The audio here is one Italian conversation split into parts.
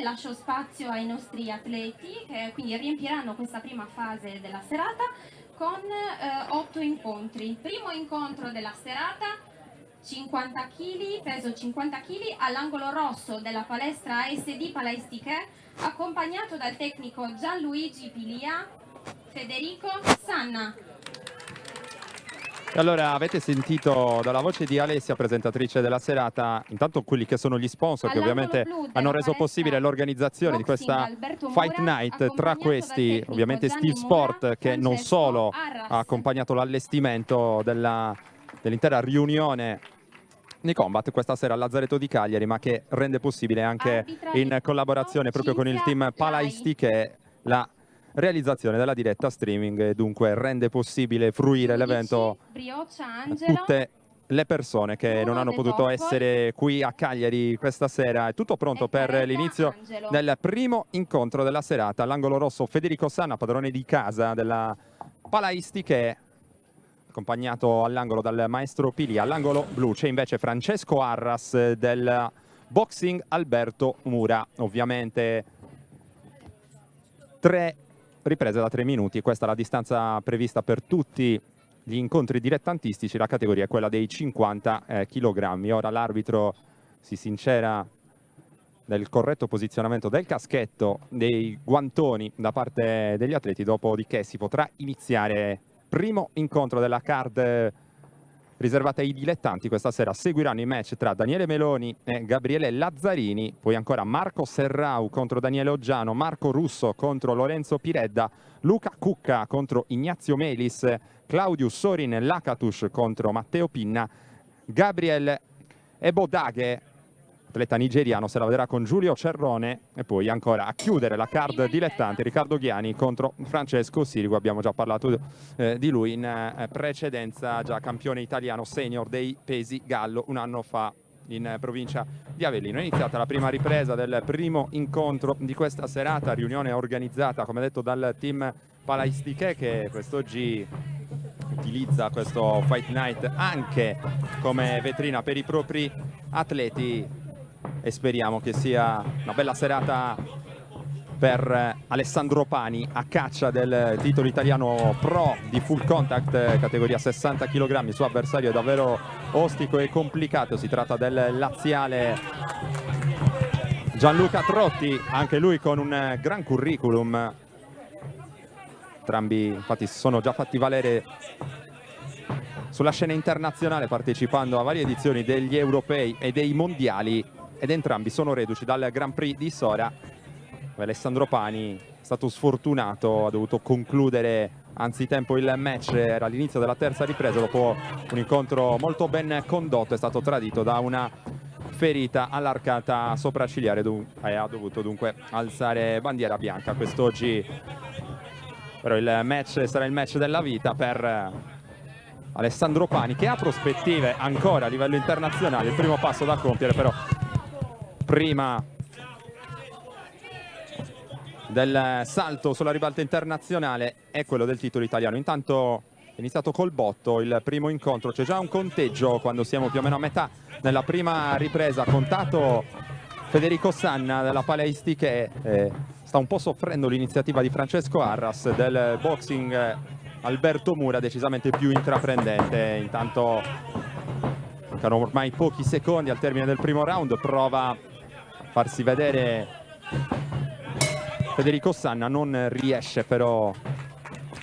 lascio spazio ai nostri atleti che quindi riempiranno questa prima fase della serata con 8 incontri. Primo incontro della serata, 50 kg, peso 50 kg, all'angolo rosso della palestra ASD Palaistiche, accompagnato dal tecnico Gianluigi Pilia, Federico Sanna. E allora avete sentito dalla voce di Alessia, presentatrice della serata, intanto quelli che sono gli sponsor che ovviamente hanno reso possibile l'organizzazione di questa Fight Night, tra questi ovviamente Steel Sport che non solo ha accompagnato l'allestimento dell'intera riunione di Combat questa sera al Lazzaretto di Cagliari, ma che rende possibile anche in collaborazione proprio con il team Palaistiche la realizzazione della diretta streaming e dunque rende possibile fruire l'evento a tutte le persone che non hanno potuto essere qui a Cagliari questa sera. È tutto pronto per l'inizio del primo incontro della serata. All'angolo rosso Federico Sanna, padrone di casa della Palaistiche, accompagnato all'angolo dal maestro Pili. All'angolo blu c'è invece Francesco Arras del Boxing Alberto Mura. Ovviamente 3 riprese da 3 minuti, questa è la distanza prevista per tutti gli incontri dilettantistici. La categoria è quella dei 50 kg. Ora l'arbitro si sincera del corretto posizionamento del caschetto, dei guantoni da parte degli atleti, dopodiché si potrà iniziare. Primo incontro della card riservata ai dilettanti. Questa sera seguiranno i match tra Daniele Meloni e Gabriele Lazzarini, poi ancora Marco Serrau contro Daniele Oggiano, Marco Russo contro Lorenzo Piredda, Luca Cucca contro Ignazio Melis, Claudiu Sorin Lakatus contro Matteo Pinna, Gabriel Ebodaghe, atleta nigeriano, se la vedrà con Giulio Cerrone, e poi ancora a chiudere la card dilettante Riccardo Ghiani contro Francesco Sirigu. Abbiamo già parlato di lui in precedenza, già campione italiano senior dei pesi gallo un anno fa in provincia di Avellino. È iniziata la prima ripresa del primo incontro di questa serata, riunione organizzata come detto dal team Palaistiche, che quest'oggi utilizza questo Fight Night anche come vetrina per i propri atleti, e speriamo che sia una bella serata per Alessandro Pani a caccia del titolo italiano pro di full contact categoria 60 kg. Il suo avversario è davvero ostico e complicato, si tratta del laziale Gianluca Trotti, anche lui con un gran curriculum. Entrambi infatti si sono già fatti valere sulla scena internazionale partecipando a varie edizioni degli europei e dei mondiali, ed entrambi sono reduci dal Grand Prix di Sora. Alessandro Pani è stato sfortunato, ha dovuto concludere anzitempo il match, era all'inizio della terza ripresa, dopo un incontro molto ben condotto è stato tradito da una ferita all'arcata sopraccigliare e ha dovuto dunque alzare bandiera bianca. Quest'oggi però il match sarà il match della vita per Alessandro Pani, che ha prospettive ancora a livello internazionale. Il primo passo da compiere però prima del salto sulla ribalta internazionale è quello del titolo italiano. Intanto è iniziato col botto il primo incontro, c'è già un conteggio quando siamo più o meno a metà nella prima ripresa. Contato Federico Sanna della Palaistiche, sta un po' soffrendo l'iniziativa di Francesco Arras del Boxing Alberto Mura, decisamente più intraprendente. Intanto mancano ormai pochi secondi al termine del primo round, prova a farsi vedere Federico Sanna, non riesce però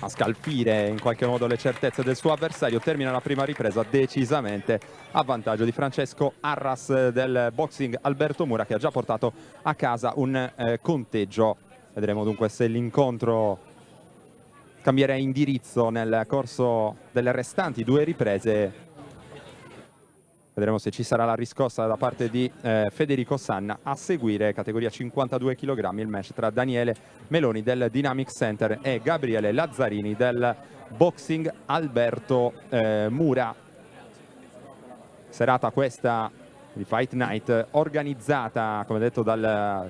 a scalfire in qualche modo le certezze del suo avversario. Termina la prima ripresa decisamente a vantaggio di Francesco Arras del Boxing Alberto Mura, che ha già portato a casa un conteggio. Vedremo dunque se l'incontro cambierà indirizzo nel corso delle restanti 2 riprese. Vedremo se ci sarà la riscossa da parte di Federico Sanna. A seguire, categoria 52 kg, il match tra Daniele Meloni del Dynamic Center e Gabriele Lazzarini del Boxing Alberto Mura. Serata questa di Fight Night organizzata, come detto, dalla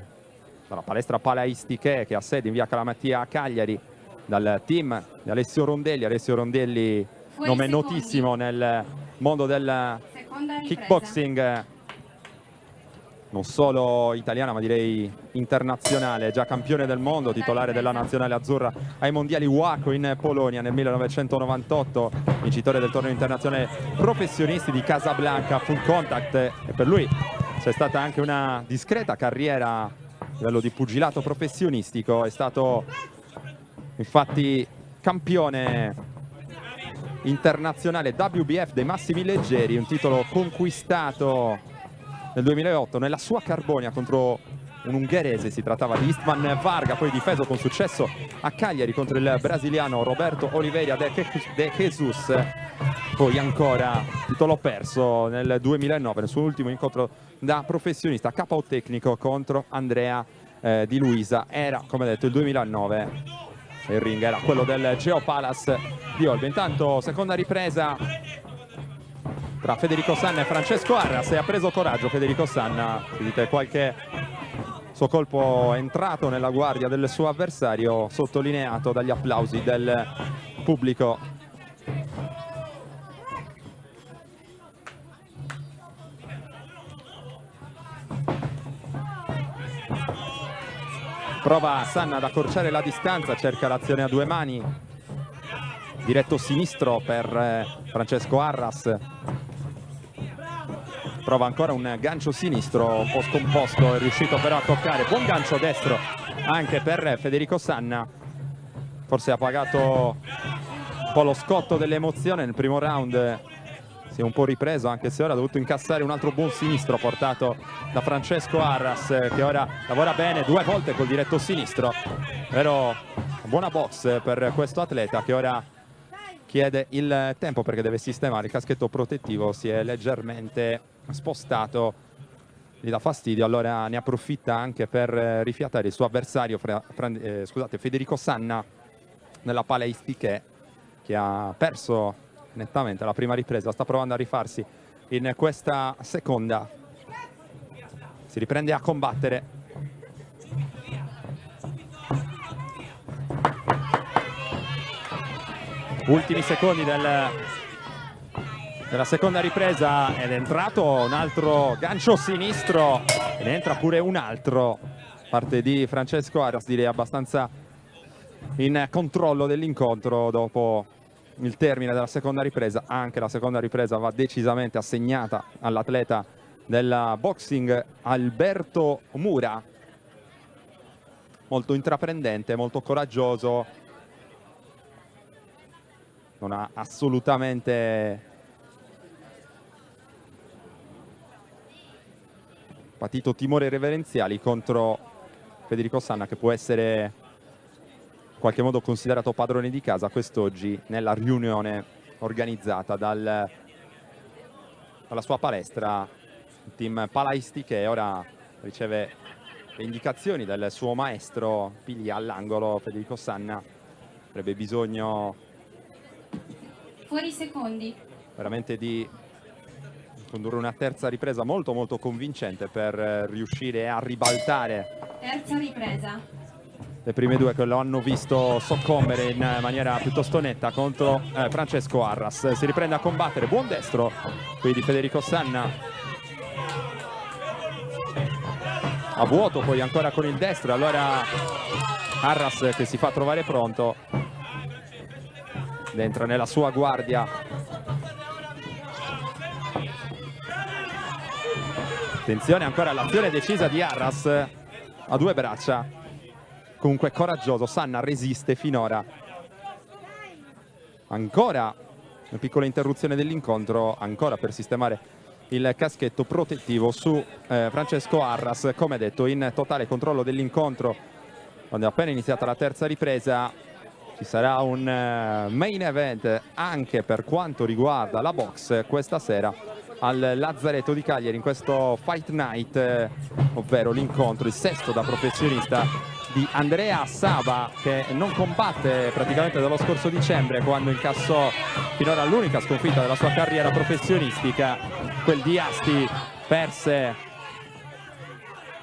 palestra Palaistiche, che ha sede in via Calamattia a Cagliari, dal team di Alessio Rondelli. Alessio Rondelli, nome notissimo nel mondo del kickboxing non solo italiana ma direi internazionale, già campione del mondo, titolare della nazionale azzurra ai mondiali Waco in Polonia nel 1998, vincitore del torneo internazionale professionisti di Casablanca Full Contact, e per lui c'è stata anche una discreta carriera a livello di pugilato professionistico. È stato infatti campione internazionale WBF dei massimi leggeri, un titolo conquistato nel 2008 nella sua Carbonia contro un ungherese, si trattava di Istvan Varga, poi difeso con successo a Cagliari contro il brasiliano Roberto Oliveira de Jesus. Poi ancora titolo perso nel 2009 nel suo ultimo incontro da professionista KO tecnico contro Andrea Di Luisa. Era, come detto, il 2009, il ring era quello del Geopalace di Olbia. Intanto seconda ripresa tra Federico Sanna e Francesco Arras, e ha preso coraggio Federico Sanna, vedete qualche suo colpo è entrato nella guardia del suo avversario, sottolineato dagli applausi del pubblico. Prova Sanna ad accorciare la distanza, cerca l'azione a due mani, diretto sinistro per Francesco Arras. Prova ancora un gancio sinistro un po' scomposto, è riuscito però a toccare. Buon gancio destro anche per Federico Sanna. Forse ha pagato un po' lo scotto dell'emozione nel primo round, si è un po' ripreso, anche se ora ha dovuto incassare un altro buon sinistro portato da Francesco Arras, che ora lavora bene due volte col diretto sinistro. Vero, buona box per questo atleta che ora chiede il tempo perché deve sistemare il caschetto protettivo, si è leggermente spostato, gli dà fastidio, allora ne approfitta anche per rifiatare il suo avversario Federico Sanna nella palestique, che ha perso nettamente la prima ripresa, sta provando a rifarsi in questa seconda, si riprende a combattere. Ultimi secondi della seconda ripresa ed è entrato un altro gancio sinistro e ne entra pure un altro, parte di Francesco Arras, direi abbastanza in controllo dell'incontro dopo il termine della seconda ripresa. Anche la seconda ripresa va decisamente assegnata all'atleta del boxing Alberto Mura, molto intraprendente, molto coraggioso, non ha assolutamente patito timori reverenziali contro Federico Sanna, che può essere in qualche modo considerato padrone di casa quest'oggi nella riunione organizzata dalla sua palestra, il team Palaisti, che ora riceve le indicazioni del suo maestro Piglia all'angolo. Federico Sanna avrebbe bisogno fuori secondi veramente di condurre una terza ripresa molto molto convincente per riuscire a ribaltare terza ripresa. Le prime due che lo hanno visto soccombere in maniera piuttosto netta contro Francesco Arras. Si riprende a combattere, buon destro qui di Federico Sanna, a vuoto poi ancora con il destro, allora Arras che si fa trovare pronto, entra nella sua guardia. Attenzione ancora all'azione decisa di Arras a due braccia, comunque coraggioso. Sanna resiste finora. Ancora una piccola interruzione dell'incontro, ancora per sistemare il caschetto protettivo su Francesco Arras, come detto in totale controllo dell'incontro. Quando è appena iniziata la terza ripresa ci sarà un main event anche per quanto riguarda la box questa sera al Lazzaretto di Cagliari, in questo Fight Night, ovvero l'incontro, il sesto da professionista di Andrea Saba, che non combatte praticamente dallo scorso dicembre, quando incassò finora l'unica sconfitta della sua carriera professionistica, quel di Asti. Perse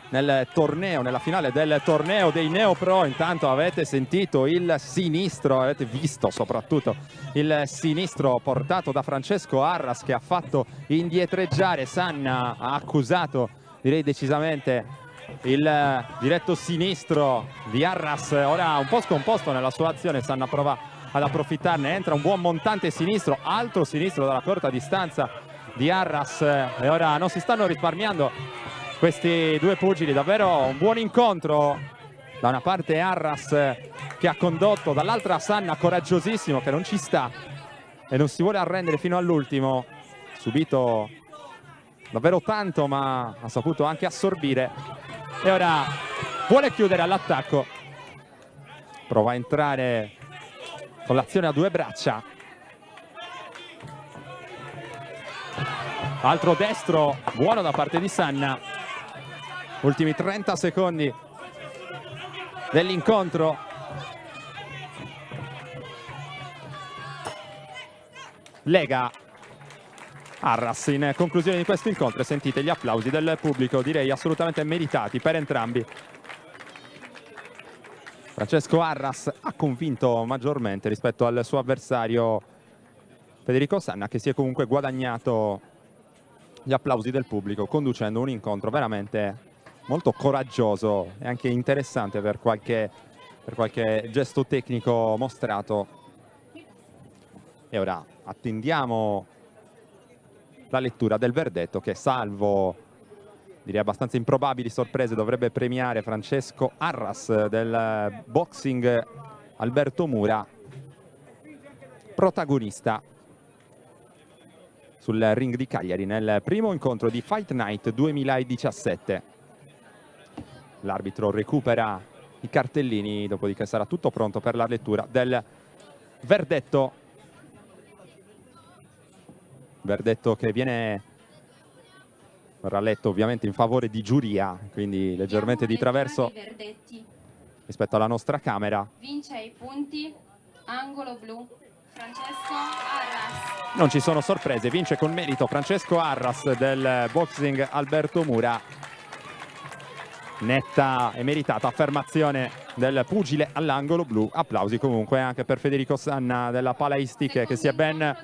nel torneo, nella finale del torneo dei Neopro. Intanto avete sentito il sinistro, avete visto soprattutto il sinistro portato da Francesco Arras, che ha fatto indietreggiare Sanna, ha accusato direi decisamente il diretto sinistro di Arras, ora un po' scomposto nella sua azione. Sanna prova ad approfittarne, entra un buon montante sinistro, altro sinistro dalla corta distanza di Arras, e ora non si stanno risparmiando questi due pugili. Davvero un buon incontro, da una parte Arras che ha condotto, dall'altra Sanna coraggiosissimo che non ci sta e non si vuole arrendere fino all'ultimo. Subito davvero tanto, ma ha saputo anche assorbire, e ora vuole chiudere all'attacco, prova a entrare con l'azione a due braccia, altro destro buono da parte di Sanna. Ultimi 30 secondi dell'incontro. Lega Arras in conclusione di questo incontro, e sentite gli applausi del pubblico, direi assolutamente meritati per entrambi. Francesco Arras ha convinto maggiormente rispetto al suo avversario Federico Sanna, che si è comunque guadagnato gli applausi del pubblico, conducendo un incontro veramente molto coraggioso e anche interessante per qualche gesto tecnico mostrato. E ora attendiamo la lettura del verdetto che, salvo direi abbastanza improbabili sorprese, dovrebbe premiare Francesco Arras del Boxing Alberto Mura, protagonista sul ring di Cagliari nel primo incontro di Fight Night 2017. L'arbitro recupera i cartellini, dopodiché sarà tutto pronto per la lettura del verdetto. Verdetto che verrà letto ovviamente in favore di giuria, quindi leggermente di traverso rispetto alla nostra camera. Vince ai punti, angolo blu, Francesco Arras. Non ci sono sorprese, vince con merito Francesco Arras del Boxing Alberto Mura. Netta e meritata affermazione del pugile all'angolo blu. Applausi comunque anche per Federico Sanna della Palaistic, che si è ben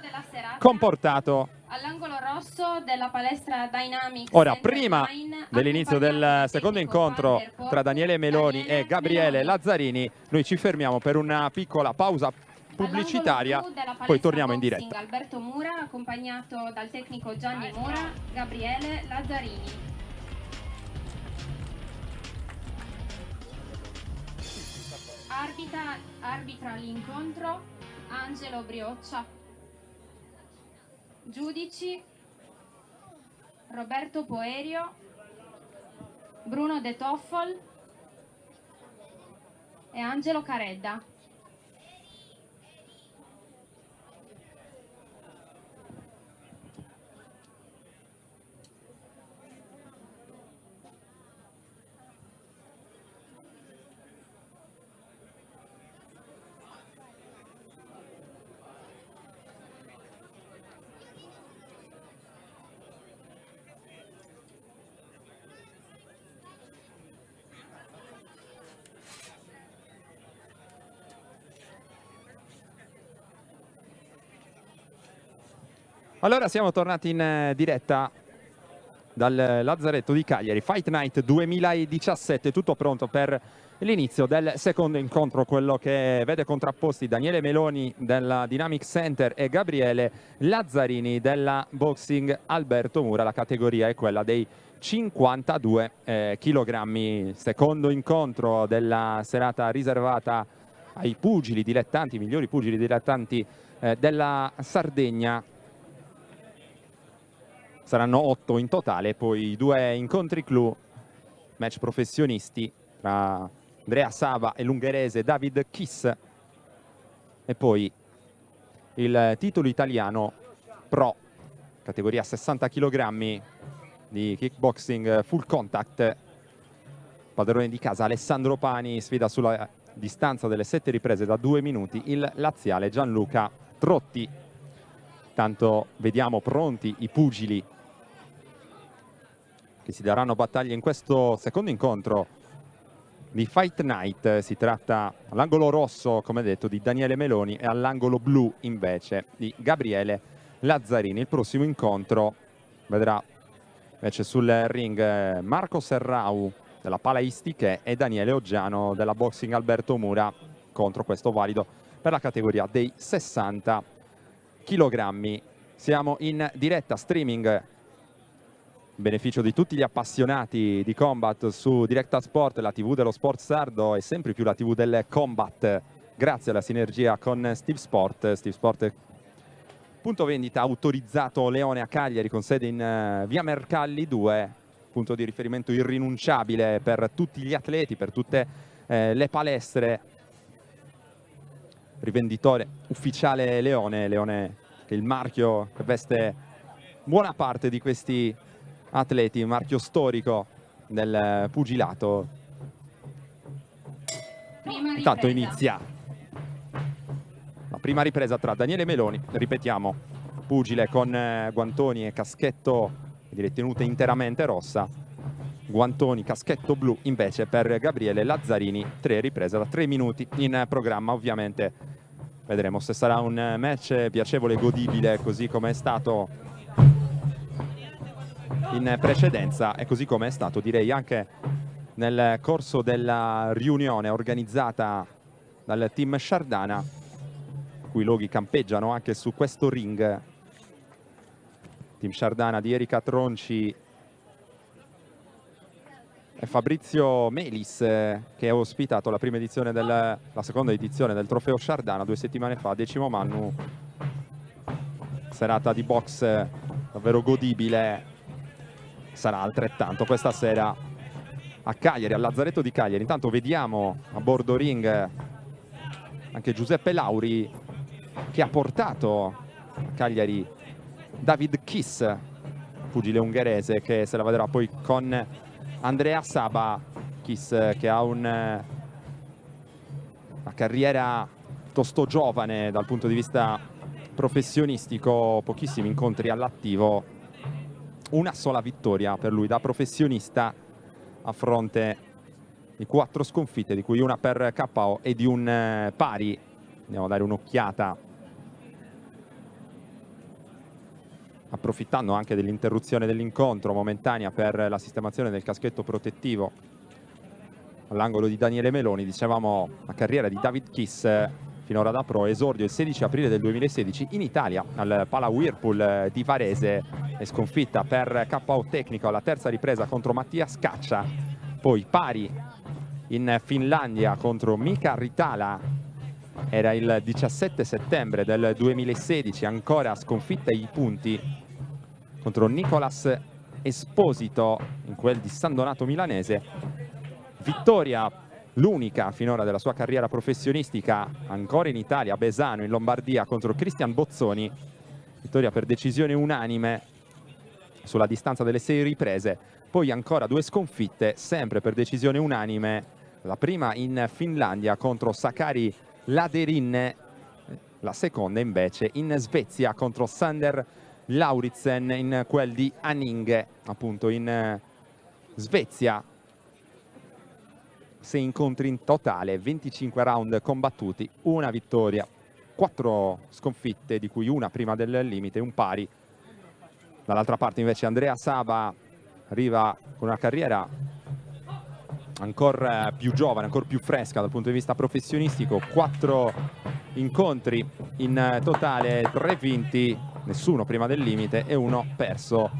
comportato. All'angolo rosso della palestra Dynamics. Ora, prima dell'inizio del secondo incontro tra Daniele Meloni e Gabriele Lazzarini, noi ci fermiamo per una piccola pausa pubblicitaria, poi torniamo in diretta. Alberto Mura, accompagnato dal tecnico Gianni Mura, Gabriele Lazzarini. Arbitra l'incontro Angelo Brioccia. Giudici Roberto Poerio, Bruno De Toffol e Angelo Caredda. Allora siamo tornati in diretta dal Lazzaretto di Cagliari. Fight Night 2017, tutto pronto per l'inizio del secondo incontro, quello che vede contrapposti Daniele Meloni della Dynamic Center e Gabriele Lazzarini della Boxing Alberto Mura. La categoria è quella dei 52 kg. Secondo incontro della serata riservata ai pugili dilettanti, i migliori pugili dilettanti della Sardegna. Saranno 8 in totale, poi 2 incontri clou, match professionisti tra Andrea Sava e l'ungherese David Kiss, e poi il titolo italiano pro, categoria 60 kg di kickboxing full contact. Padrone di casa Alessandro Pani sfida sulla distanza delle 7 riprese da 2 minuti il laziale Gianluca Trotti. Tanto vediamo pronti i pugili che si daranno battaglia in questo secondo incontro di Fight Night. Si tratta all'angolo rosso, come detto, di Daniele Meloni, e all'angolo blu invece di Gabriele Lazzarini. Il prossimo incontro vedrà Invece sul ring Marco Serrau della Palaistiche e Daniele Oggiano della Boxing Alberto Mura, contro questo valido per la categoria dei 60 kg. Siamo in diretta streaming, beneficio di tutti gli appassionati di combat, su Directa Sport, la TV dello sport sardo e sempre più la TV del combat, grazie alla sinergia con Steve Sport. Steve Sport, punto vendita autorizzato Leone a Cagliari, con sede in via Mercalli 2, punto di riferimento irrinunciabile per tutti gli atleti, per tutte le palestre. Rivenditore ufficiale Leone, Leone che è il marchio che veste buona parte di questi atleti, marchio storico del pugilato. Intanto inizia la prima ripresa tra Daniele Meloni, ripetiamo, pugile con guantoni e caschetto, direi tenute interamente rossa, guantoni, caschetto blu invece per Gabriele Lazzarini. 3 riprese da 3 minuti in programma. Ovviamente vedremo se sarà un match piacevole e godibile, così come è stato in precedenza e così come è stato, direi, anche nel corso della riunione organizzata dal team Sciardana, i cui loghi campeggiano anche su questo ring. Team Sciardana di Erika Tronci e Fabrizio Melis, che ha ospitato la prima edizione la seconda edizione del trofeo Sciardana 2 settimane fa, 10° Mannu. Serata di box davvero godibile. Sarà altrettanto questa sera a Cagliari, al Lazzaretto di Cagliari. Intanto vediamo a bordo ring anche Giuseppe Lauri, che ha portato a Cagliari David Kiss, pugile ungherese, che se la vedrà poi con Andrea Saba. Kiss che ha una carriera piuttosto giovane dal punto di vista professionistico, pochissimi incontri all'attivo, una sola vittoria per lui da professionista a fronte di 4 sconfitte, di cui una per KO e di un pari. Andiamo a dare un'occhiata, approfittando anche dell'interruzione dell'incontro momentanea per la sistemazione del caschetto protettivo all'angolo di Daniele Meloni. Dicevamo la carriera di David Kiss finora da pro, esordio il 16 aprile del 2016 in Italia al Pala Whirlpool di Varese, e sconfitta per KO tecnico alla terza ripresa contro Mattia Scaccia, poi pari in Finlandia contro Mika Ritala, era il 17 settembre del 2016, ancora sconfitta ai punti contro Nicolas Esposito in quel di San Donato milanese, vittoria l'unica finora della sua carriera professionistica ancora in Italia, a Besano in Lombardia contro Cristian Bozzoni, vittoria per decisione unanime sulla distanza delle 6 riprese, poi ancora 2 sconfitte sempre per decisione unanime, la prima in Finlandia contro Sakari Laderin, la seconda invece in Svezia contro Sander Lauritsen in quel di Haninge, appunto in Svezia. 6 incontri in totale, 25 round combattuti, una vittoria, 4 sconfitte, di cui una prima del limite, un pari. Dall'altra parte invece Andrea Saba arriva con una carriera ancora più giovane, ancora più fresca dal punto di vista professionistico. 4 incontri in totale, 3 vinti, nessuno prima del limite e 1 perso.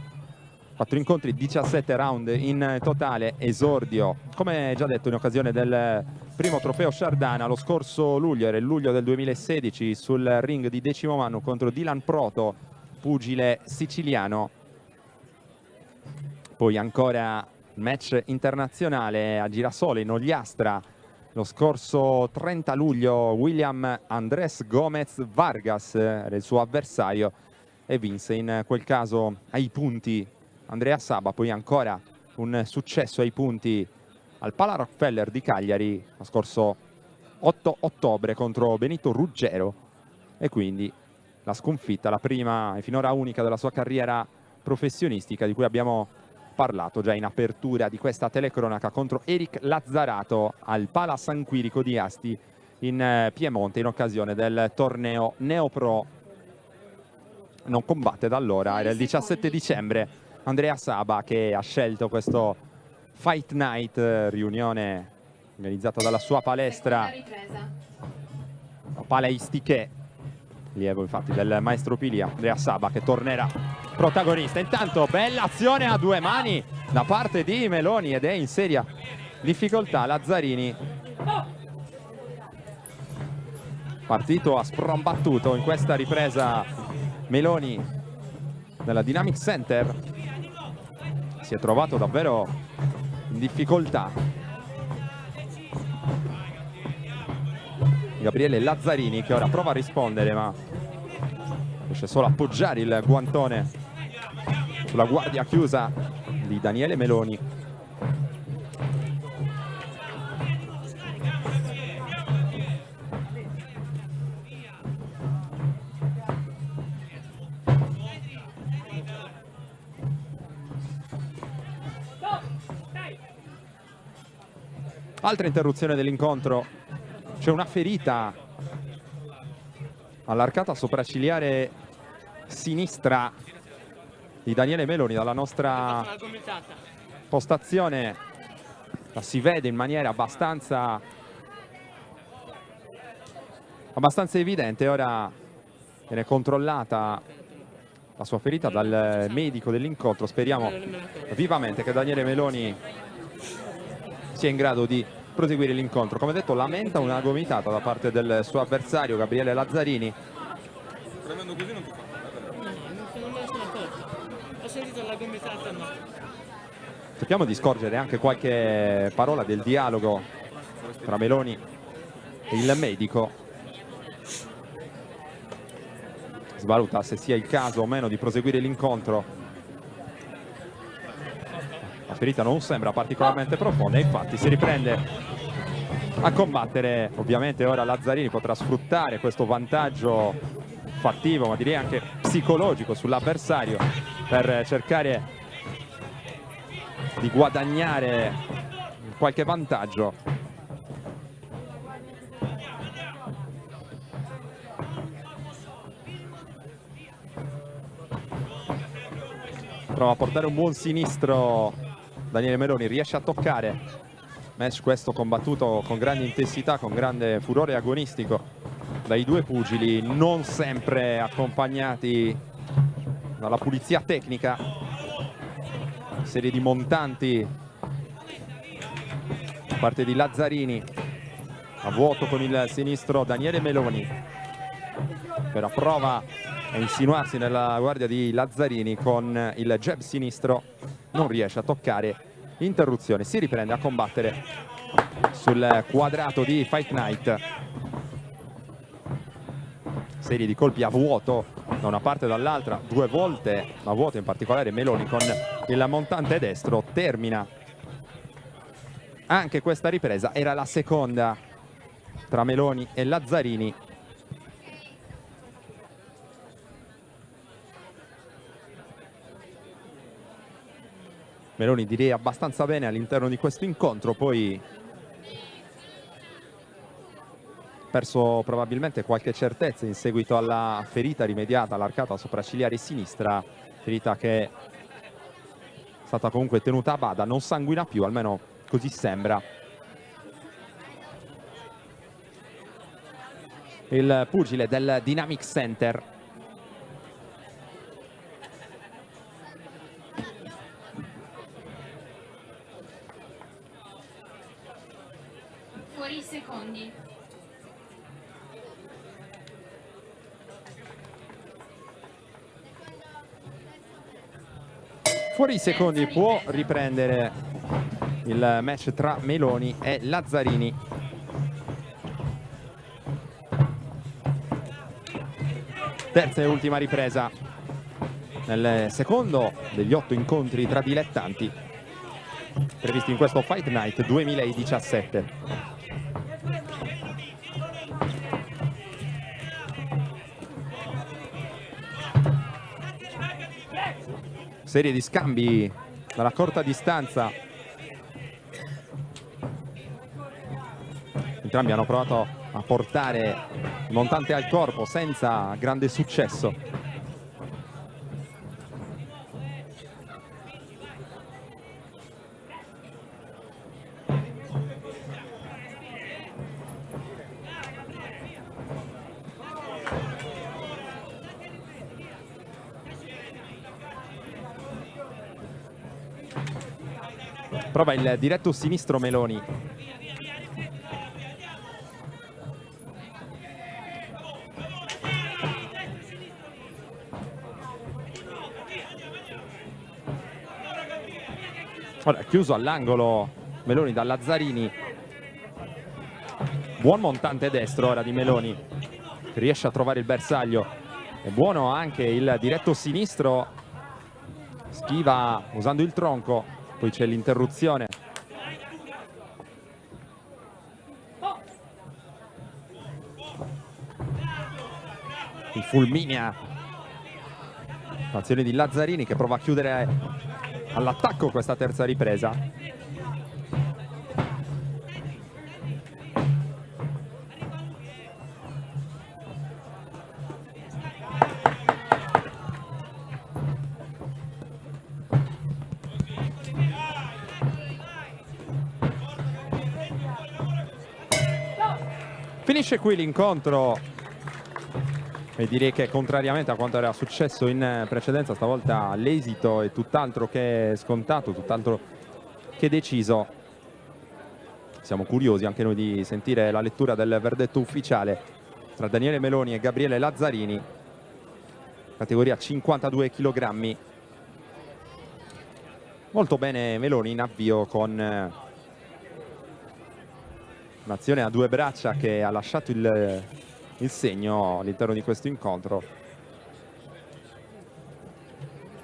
4 incontri, 17 round in totale, esordio, come già detto, in occasione del primo trofeo Sciardana lo scorso luglio, era il luglio del 2016, sul ring di 10° Mannu contro Dylan Proto, pugile siciliano. Poi ancora match internazionale a Girasole in Ogliastra lo scorso 30 luglio, William Andrés Gómez Vargas era il suo avversario e vinse in quel caso ai punti Andrea Saba. Poi ancora un successo ai punti al Pala Rockefeller di Cagliari lo scorso 8 ottobre contro Benito Ruggero, e quindi la sconfitta, la prima e finora unica della sua carriera professionistica, di cui abbiamo parlato già in apertura di questa telecronaca, contro Eric Lazzarato al Pala San Quirico di Asti in Piemonte in occasione del torneo Neopro. Non combatte da allora, era il 17 dicembre Andrea Saba, che ha scelto questo Fight Night, riunione organizzata dalla sua palestra Palaistiche, allievo infatti del maestro Pilia. Andrea Saba che tornerà protagonista. Intanto bella azione a due mani da parte di Meloni ed è in seria difficoltà Lazzarini. Partito a sprombattuto in questa ripresa Meloni nella Dynamic Center. Si è trovato davvero in difficoltà Gabriele Lazzarini, che ora prova a rispondere ma riesce solo a appoggiare il guantone sulla guardia chiusa di Daniele Meloni. Altra interruzione dell'incontro, c'è una ferita all'arcata sopraccigliare sinistra di Daniele Meloni. Dalla nostra postazione la si vede in maniera abbastanza evidente. Ora viene controllata la sua ferita dal medico dell'incontro. Speriamo vivamente che Daniele Meloni sia in grado di proseguire l'incontro. Come detto, lamenta una gomitata da parte del suo avversario Gabriele Lazzarini. Premendo così non ti fa male. Non me ne sono accorto. Ho sentito la gomitata, no. Cerchiamo di scorgere anche qualche parola del dialogo tra Meloni e il medico. Svaluta se sia il caso o meno di proseguire l'incontro. La ferita non sembra particolarmente profonda e infatti si riprende a combattere. Ovviamente ora Lazzarini potrà sfruttare questo vantaggio fattivo, ma direi anche psicologico, sull'avversario per cercare di guadagnare qualche vantaggio. Prova a portare un buon sinistro Daniele Meloni, riesce a toccare. Match questo combattuto con grande intensità, con grande furore agonistico dai due pugili, non sempre accompagnati dalla pulizia tecnica. Serie di montanti da parte di Lazzarini, a vuoto con il sinistro Daniele Meloni, però prova a insinuarsi nella guardia di Lazzarini con il jab sinistro, non riesce a toccare. Interruzione, si riprende a combattere sul quadrato di Fight Night. Serie di colpi a vuoto da una parte e dall'altra, due volte a vuoto, in particolare Meloni con il montante destro. Termina anche questa ripresa, era la seconda tra Meloni e Lazzarini. Meloni direi abbastanza bene all'interno di questo incontro, poi perso probabilmente qualche certezza in seguito alla ferita rimediata all'arcata sopraccigliare sinistra, ferita che è stata comunque tenuta a bada, non sanguina più, almeno così sembra. Il pugile del Dynamic Center. Fuori i secondi. Fuori i secondi, può riprendere il match tra Meloni e Lazzarini. Terza e ultima ripresa nel secondo degli 8 incontri tra dilettanti previsti in questo Fight Night 2017. Serie di scambi dalla corta distanza. Entrambi hanno provato a portare il montante al corpo senza grande successo. Prova il diretto sinistro Meloni. Ora chiuso all'angolo Meloni da Lazzarini. Buon montante destro ora di Meloni, che riesce a trovare il bersaglio. È buono anche il diretto sinistro. Schiva usando il tronco. Poi c'è l'interruzione. Il fulminea. Azione di Lazzarini che prova a chiudere all'attacco questa terza ripresa. Finisce qui l'incontro e direi che contrariamente a quanto era successo in precedenza, stavolta l'esito è tutt'altro che scontato, tutt'altro che deciso. Siamo curiosi anche noi di sentire la lettura del verdetto ufficiale tra Daniele Meloni e Gabriele Lazzarini, categoria 52 kg. Molto bene Meloni in avvio con un'azione a due braccia che ha lasciato il segno all'interno di questo incontro.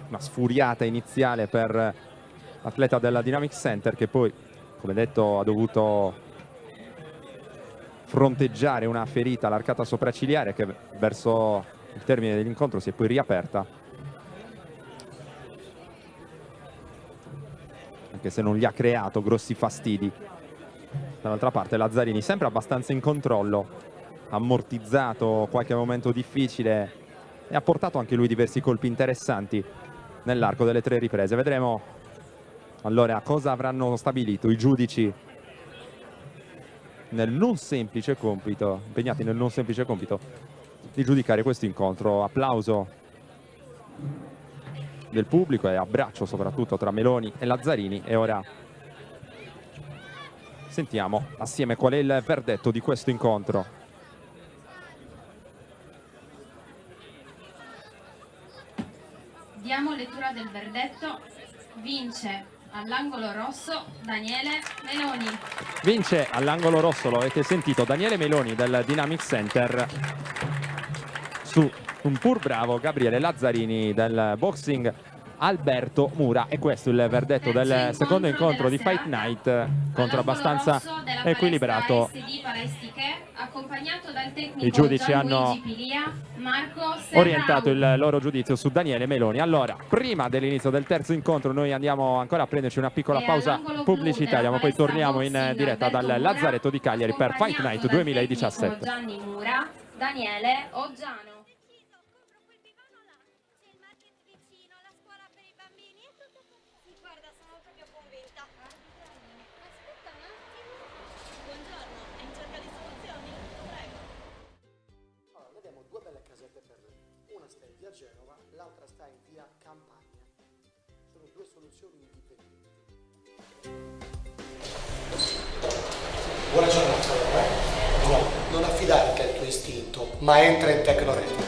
Una sfuriata iniziale per l'atleta della Dynamic Center che poi, come detto, ha dovuto fronteggiare una ferita all'arcata sopraccigliare che verso il termine dell'incontro si è poi riaperta, anche se non gli ha creato grossi fastidi. Dall'altra parte Lazzarini sempre abbastanza in controllo, ha ammortizzato qualche momento difficile e ha portato anche lui diversi colpi interessanti nell'arco delle tre riprese. Vedremo allora cosa avranno stabilito i giudici nel non semplice compito, impegnati nel non semplice compito di giudicare questo incontro. Applauso del pubblico e abbraccio soprattutto tra Meloni e Lazzarini, e ora sentiamo assieme qual è il verdetto di questo incontro. Diamo lettura del verdetto. Vince all'angolo rosso Daniele Meloni. Vince all'angolo rosso, lo avete sentito, Daniele Meloni del Dynamic Center su un pur bravo Gabriele Lazzarini del Boxing Alberto Mura. E questo è il verdetto del secondo incontro di Fight Night, incontro abbastanza equilibrato. I giudici hanno orientato il loro giudizio su Daniele Meloni. Allora, prima dell'inizio del terzo incontro noi andiamo ancora a prenderci una piccola pausa pubblicitaria, ma poi torniamo in diretta dal Lazzaretto di Cagliari per Fight Night 2017. Gianni Mura, Daniele Oggiano. Genova, l'altra sta in via Campagna. Sono due soluzioni indipendenti. Buona giornata. No, non affidarti al tuo istinto, ma entra in Tecnoretina.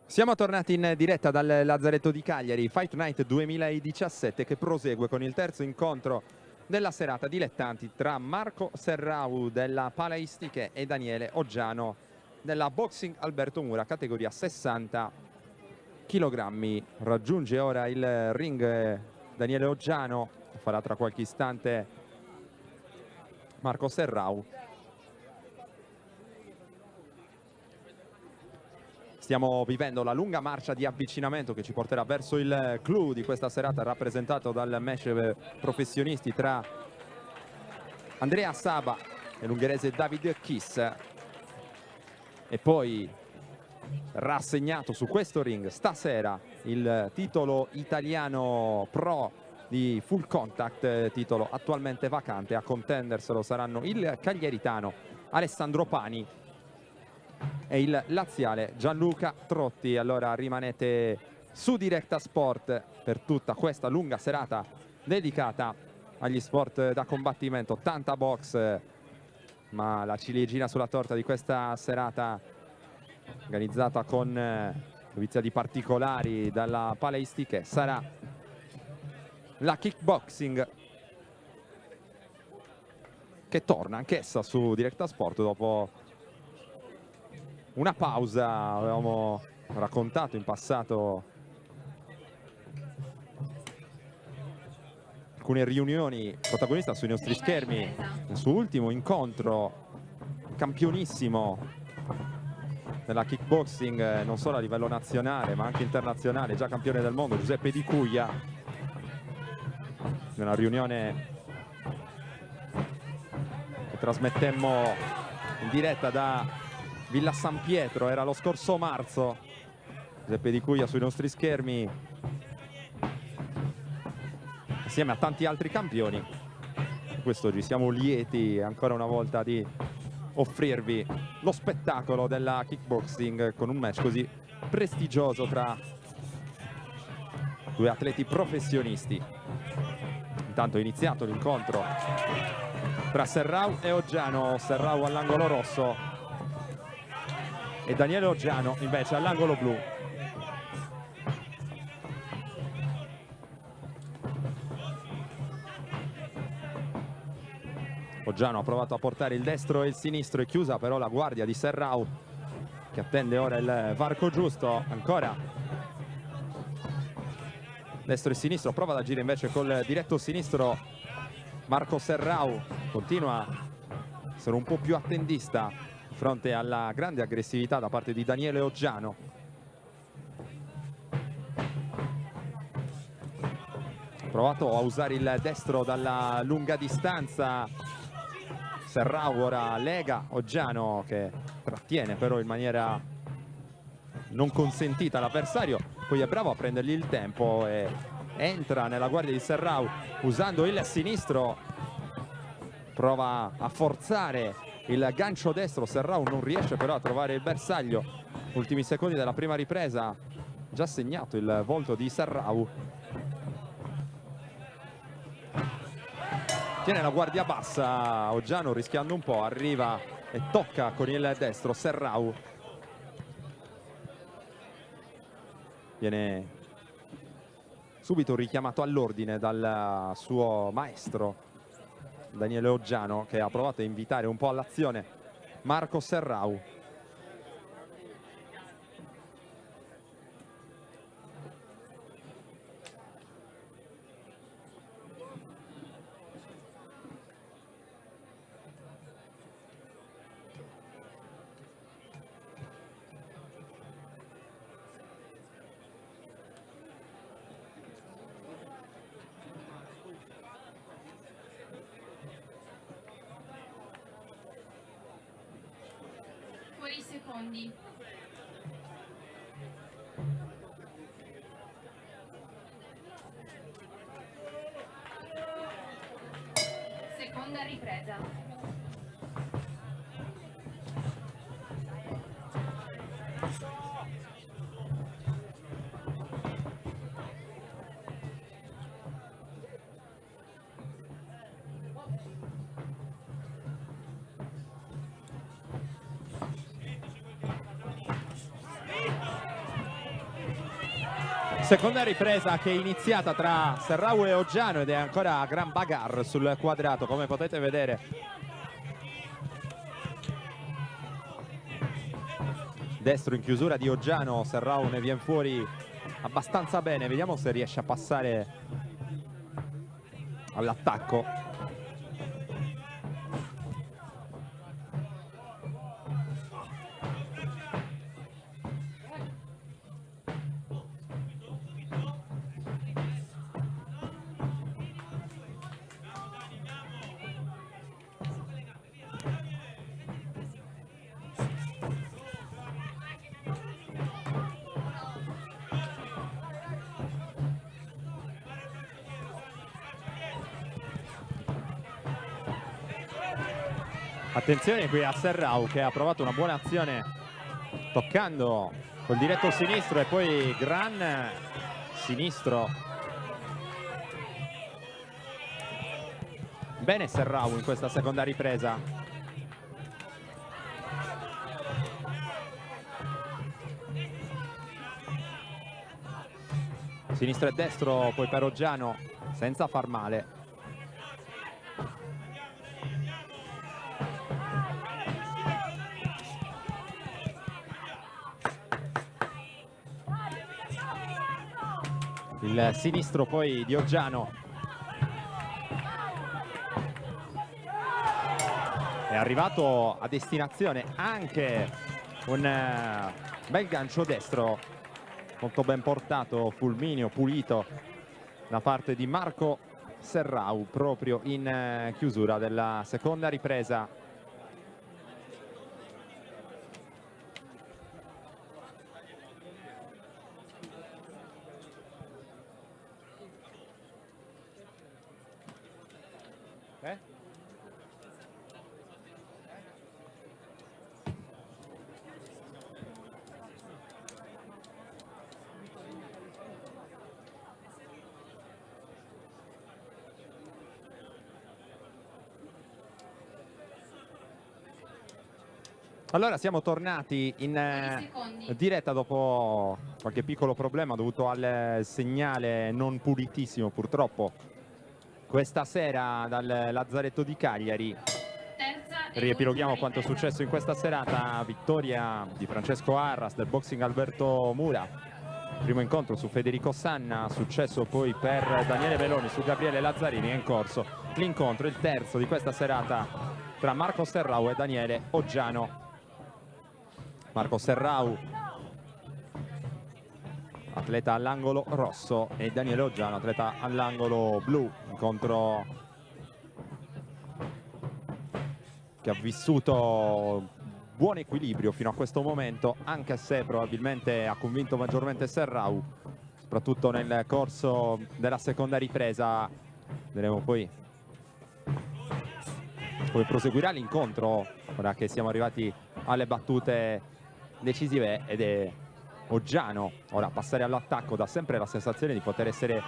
Siamo tornati in diretta dal Lazzaretto di Cagliari, Fight Night 2017, che prosegue con il terzo incontro della serata dilettanti tra Marco Serrau della Palaistiche e Daniele Oggiano della Boxing Alberto Mura, categoria 60 kg. Raggiunge ora il ring Daniele Oggiano, farà tra qualche istante Marco Serrau. Stiamo vivendo la lunga marcia di avvicinamento che ci porterà verso il clou di questa serata, rappresentato dal match professionisti tra Andrea Saba e l'ungherese David Kiss. E poi rassegnato su questo ring stasera il titolo italiano pro di Full Contact, titolo attualmente vacante. A contenderselo saranno il cagliaritano Alessandro Pani e il laziale Gianluca Trotti. Allora rimanete su Directa Sport per tutta questa lunga serata dedicata agli sport da combattimento. Tanta box, ma la ciliegina sulla torta di questa serata, organizzata con dovizia di particolari dalla Paleistic, sarà la kickboxing, che torna anch'essa su Directa Sport dopo una pausa. Avevamo raccontato in passato alcune riunioni protagonista sui nostri schermi. Il suo ultimo incontro, campionissimo nella kickboxing, non solo a livello nazionale ma anche internazionale, già campione del mondo, Giuseppe Di Cuglia, in una riunione che trasmettemmo in diretta da Villa San Pietro, era lo scorso marzo. Giuseppe Di Cuglia sui nostri schermi assieme a tanti altri campioni. Quest'oggi siamo lieti ancora una volta di offrirvi lo spettacolo della kickboxing con un match così prestigioso tra due atleti professionisti. Intanto è iniziato l'incontro tra Serrao e Oggiano. Serrao all'angolo rosso e Daniele Oggiano invece all'angolo blu. Oggiano ha provato a portare il destro e il sinistro, è chiusa però la guardia di Serrao, che attende ora il varco giusto. Ancora destro e sinistro, prova ad agire invece col diretto sinistro Marco Serrao, continua a essere un po' più attendista di fronte alla grande aggressività da parte di Daniele Oggiano. Ha provato a usare il destro dalla lunga distanza Serrao, ora lega Oggiano che trattiene però in maniera non consentita l'avversario, poi è bravo a prendergli il tempo e entra nella guardia di Serrao usando il sinistro, prova a forzare il gancio destro. Serrao non riesce però a trovare il bersaglio. Ultimi secondi della prima ripresa, già segnato il volto di Serrao. Tiene la guardia bassa Oggiano, rischiando un po', arriva e tocca con il destro Serrao. Viene subito richiamato all'ordine dal suo maestro Daniele Oggiano, che ha provato a invitare un po' all'azione Marco Serrao. Fuori secondi. Seconda ripresa. Seconda ripresa che è iniziata tra Serrao e Oggiano ed è ancora a gran bagarre sul quadrato, come potete vedere. Destro in chiusura di Oggiano, Serrao ne viene fuori abbastanza bene. Vediamo se riesce a passare all'attacco. Attenzione qui a Serrao, che ha provato una buona azione toccando col diretto sinistro e poi gran sinistro. Bene Serrao in questa seconda ripresa. Sinistro e destro poi per Oggiano senza far male. Il sinistro poi di Oggiano. È arrivato a destinazione anche un bel gancio destro molto ben portato, fulmineo, pulito da parte di Marco Serrao proprio in chiusura della seconda ripresa. Allora siamo tornati in diretta dopo qualche piccolo problema dovuto al segnale non pulitissimo purtroppo questa sera dal Lazzaretto di Cagliari. Riepiloghiamo quanto è successo in questa serata: vittoria di Francesco Arras del Boxing Alberto Mura, primo incontro su Federico Sanna, successo poi per Daniele Meloni su Gabriele Lazzarini. È in corso l'incontro, il terzo di questa serata, tra Marco Serrao e Daniele Oggiano. Marco Serrao, atleta all'angolo rosso, e Daniele Oggiano, atleta all'angolo blu. Incontro che ha vissuto buon equilibrio fino a questo momento, anche se probabilmente ha convinto maggiormente Serrao, soprattutto nel corso della seconda ripresa. Vedremo poi come proseguirà l'incontro, ora che siamo arrivati alle battute decisive, ed è Oggiano ora a passare all'attacco. Dà sempre la sensazione di poter essere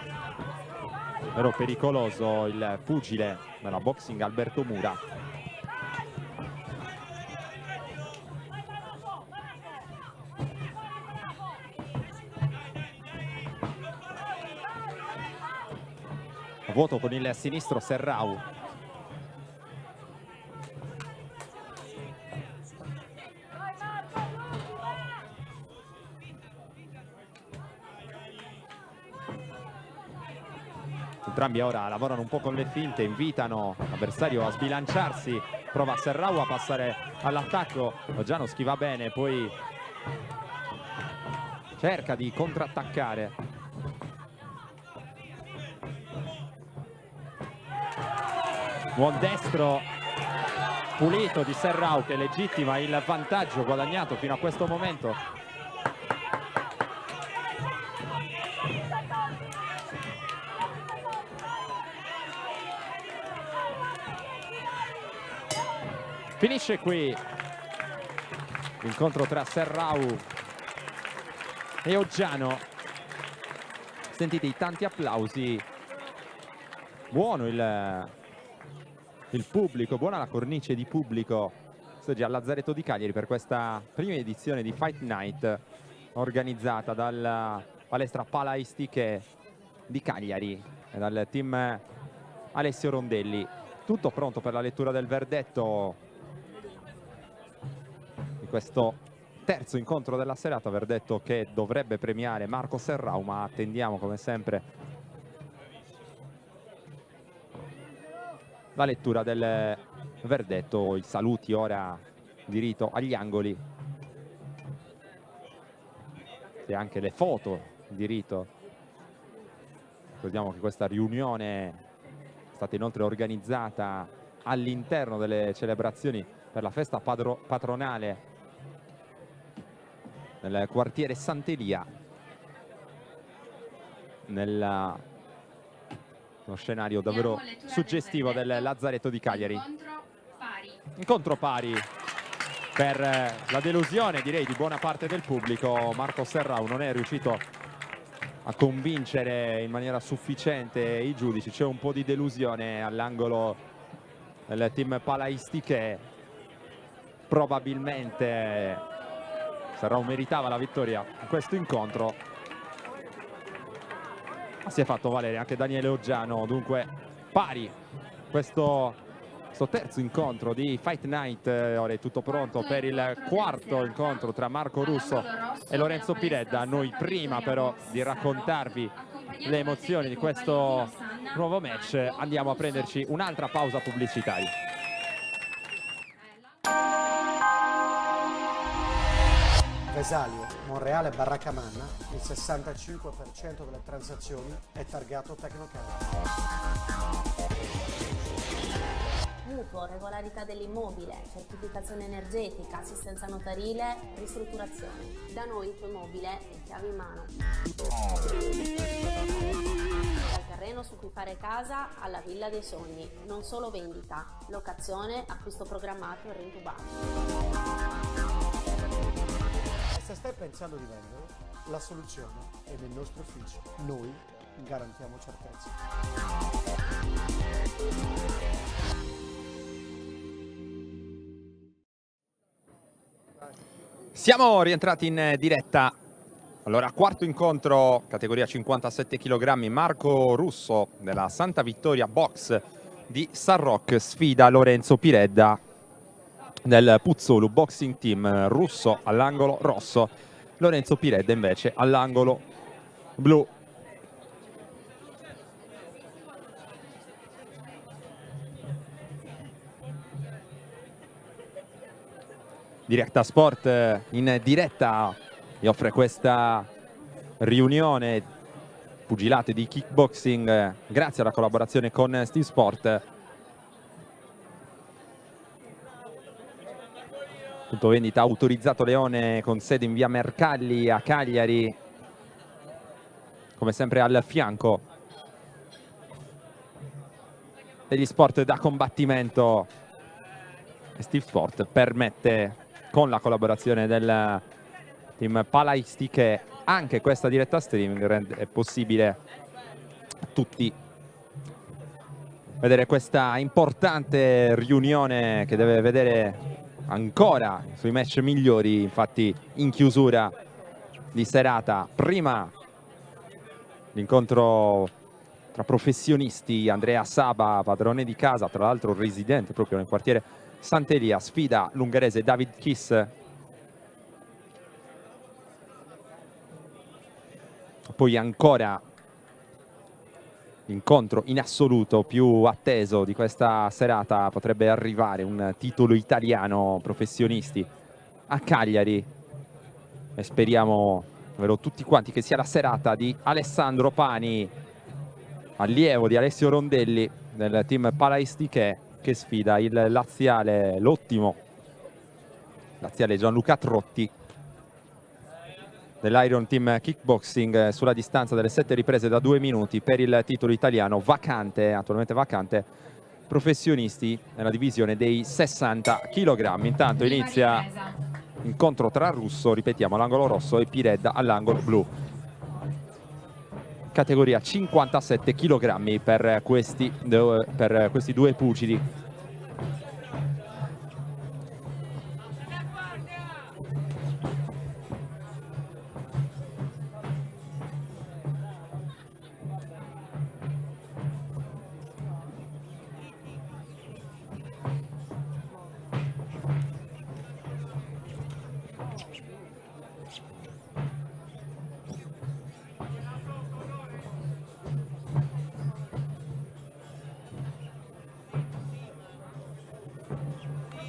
davvero pericoloso il pugile della Boxing Alberto Mura. A vuoto con il sinistro Serrao. Entrambi ora lavorano un po' con le finte, invitano l'avversario a sbilanciarsi, prova Serrao a passare all'attacco, Oggiano schiva bene, poi cerca di contrattaccare. Buon destro pulito di Serrao che legittima il vantaggio guadagnato fino a questo momento. Finisce qui l'incontro tra Serrao e Oggiano. Sentite i tanti applausi. Buono il pubblico, buona la cornice di pubblico oggi al Lazzaretto di Cagliari per questa prima edizione di Fight Night organizzata dalla palestra Palaistiche di Cagliari e dal team Alessio Rondelli. Tutto pronto per la lettura del verdetto questo terzo incontro della serata, verdetto che dovrebbe premiare Marco Serrao, ma attendiamo come sempre la lettura del verdetto, i saluti ora di rito agli angoli e anche le foto di rito. Ricordiamo che questa riunione è stata inoltre organizzata all'interno delle celebrazioni per la festa patronale nel quartiere Sant'Elia, nello scenario davvero suggestivo del Lazzaretto di Cagliari. Incontro pari. Incontro pari per la delusione, direi, di buona parte del pubblico. Marco Serrao non è riuscito a convincere in maniera sufficiente i giudici. C'è un po' di delusione all'angolo del team Palaisti, che probabilmente Serrao meritava la vittoria in questo incontro, ma si è fatto valere anche Daniele Oggiano. Dunque pari questo terzo incontro di Fight Night. Ora è tutto pronto per il quarto incontro tra Marco Russo e Lorenzo Piredda. Noi, prima però di raccontarvi le emozioni di questo nuovo match, andiamo a prenderci un'altra pausa pubblicitaria. Vesalio, Monreale, Barraccamanna, il 65% delle transazioni è targato Tecnocard. Mutuo, regolarità dell'immobile, certificazione energetica, assistenza notarile, ristrutturazione. Da noi il tuo immobile è chiave in mano. Dal terreno su cui fare casa alla villa dei sogni. Non solo vendita, locazione, acquisto programmato e rintubato. E se stai pensando di vendere, la soluzione è nel nostro ufficio. Noi garantiamo certezza. Siamo rientrati in diretta. Allora, quarto incontro, categoria 57 kg. Marco Russo della Santa Vittoria Box di San Roque sfida Lorenzo Piredda del Puzzolu Boxing Team. Russo all'angolo rosso, Lorenzo Piredda invece all'angolo blu. Diretta Sport in diretta vi offre questa riunione pugilate di kickboxing grazie alla collaborazione con Steve Sport. Punto vendita Autorizzato Leone con sede in via Mercalli a Cagliari. Come sempre al fianco degli sport da combattimento, Steve Sport permette, con la collaborazione del team Palaisti, che anche questa diretta streaming è possibile a tutti vedere questa importante riunione che deve vedere ancora sui match migliori. Infatti in chiusura di serata, prima l'incontro tra professionisti, Andrea Saba, padrone di casa, tra l'altro residente proprio nel quartiere Sant'Elia, sfida l'ungherese David Kiss. Poi ancora l'incontro in assoluto più atteso di questa serata, potrebbe arrivare un titolo italiano professionisti a Cagliari, e speriamo davvero tutti quanti che sia la serata di Alessandro Pani, allievo di Alessio Rondelli del team Palaisti, che sfida il laziale, l'ottimo laziale Gianluca Trotti dell'Iron Team Kickboxing, sulla distanza delle 7 riprese da 2 minuti per il titolo italiano vacante, attualmente vacante, professionisti nella divisione dei 60 kg. Intanto inizia l'incontro tra Russo, ripetiamo, all'angolo rosso, e Piredda all'angolo blu. Categoria 57 kg per questi due pugili.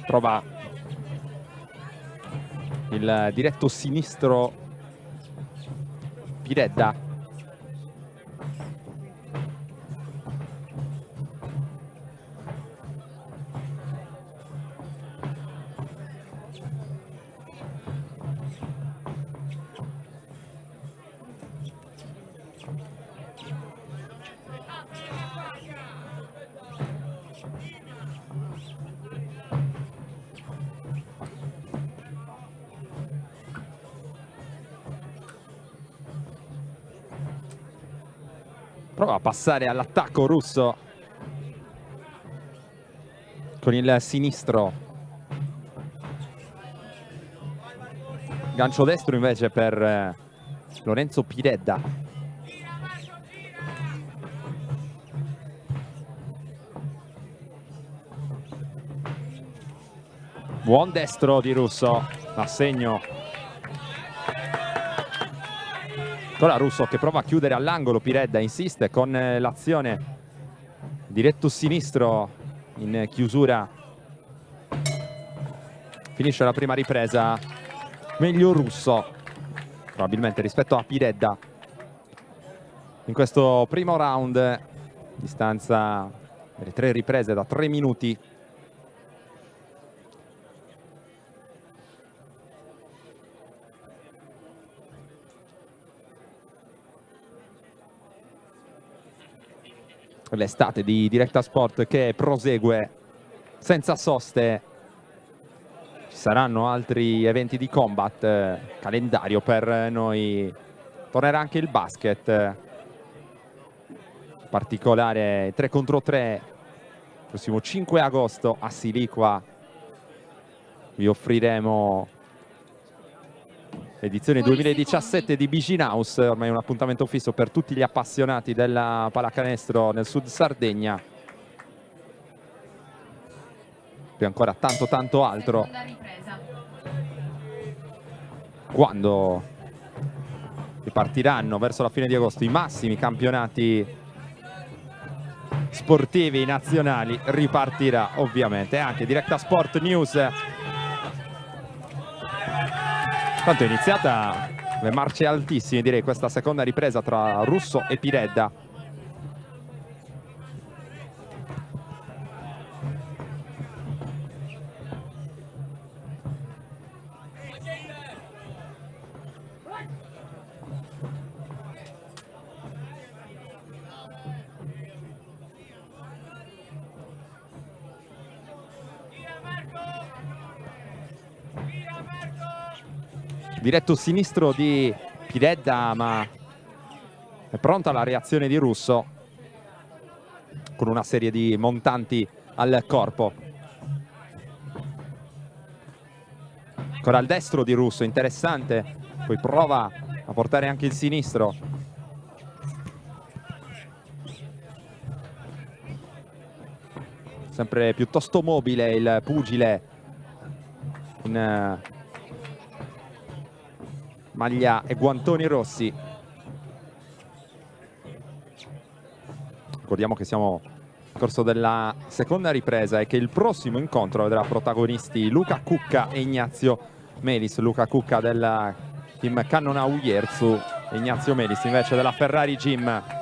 Trova il diretto sinistro Piredda. Prova a passare all'attacco Russo con il sinistro. Gancio destro invece per Lorenzo Piredda. Buon destro di Russo, assegno. Ancora Russo che prova a chiudere all'angolo, Piredda insiste con l'azione diretto sinistro in chiusura. Finisce la prima ripresa, meglio Russo probabilmente rispetto a Piredda in questo primo round, distanza delle 3 riprese da 3 minuti. L'estate di Directa Sport che prosegue senza soste. Ci saranno altri eventi di combat, calendario per noi. Tornerà anche il basket, in particolare 3 contro 3, prossimo 5 agosto a Siliqua. Vi offriremo l'edizione 2017 di Bigin House, ormai un appuntamento fisso per tutti gli appassionati della pallacanestro nel sud Sardegna. Poi ancora tanto altro. Quando ripartiranno verso la fine di agosto i massimi campionati sportivi nazionali, ripartirà ovviamente anche Directa Sport News. Tanto è iniziata le marce altissime, direi, questa seconda ripresa tra Russo e Piredda. Diretto sinistro di Piredda, ma è pronta la reazione di Russo con una serie di montanti al corpo. Ancora il destro di Russo, interessante, poi prova a portare anche il sinistro. Sempre piuttosto mobile il pugile in maglia e guantoni rossi. Ricordiamo che siamo nel corso della seconda ripresa e che il prossimo incontro vedrà protagonisti Luca Cucca e Ignazio Melis. Luca Cucca del team Cannona Ujerzu e Ignazio Melis invece della Ferrari Gym.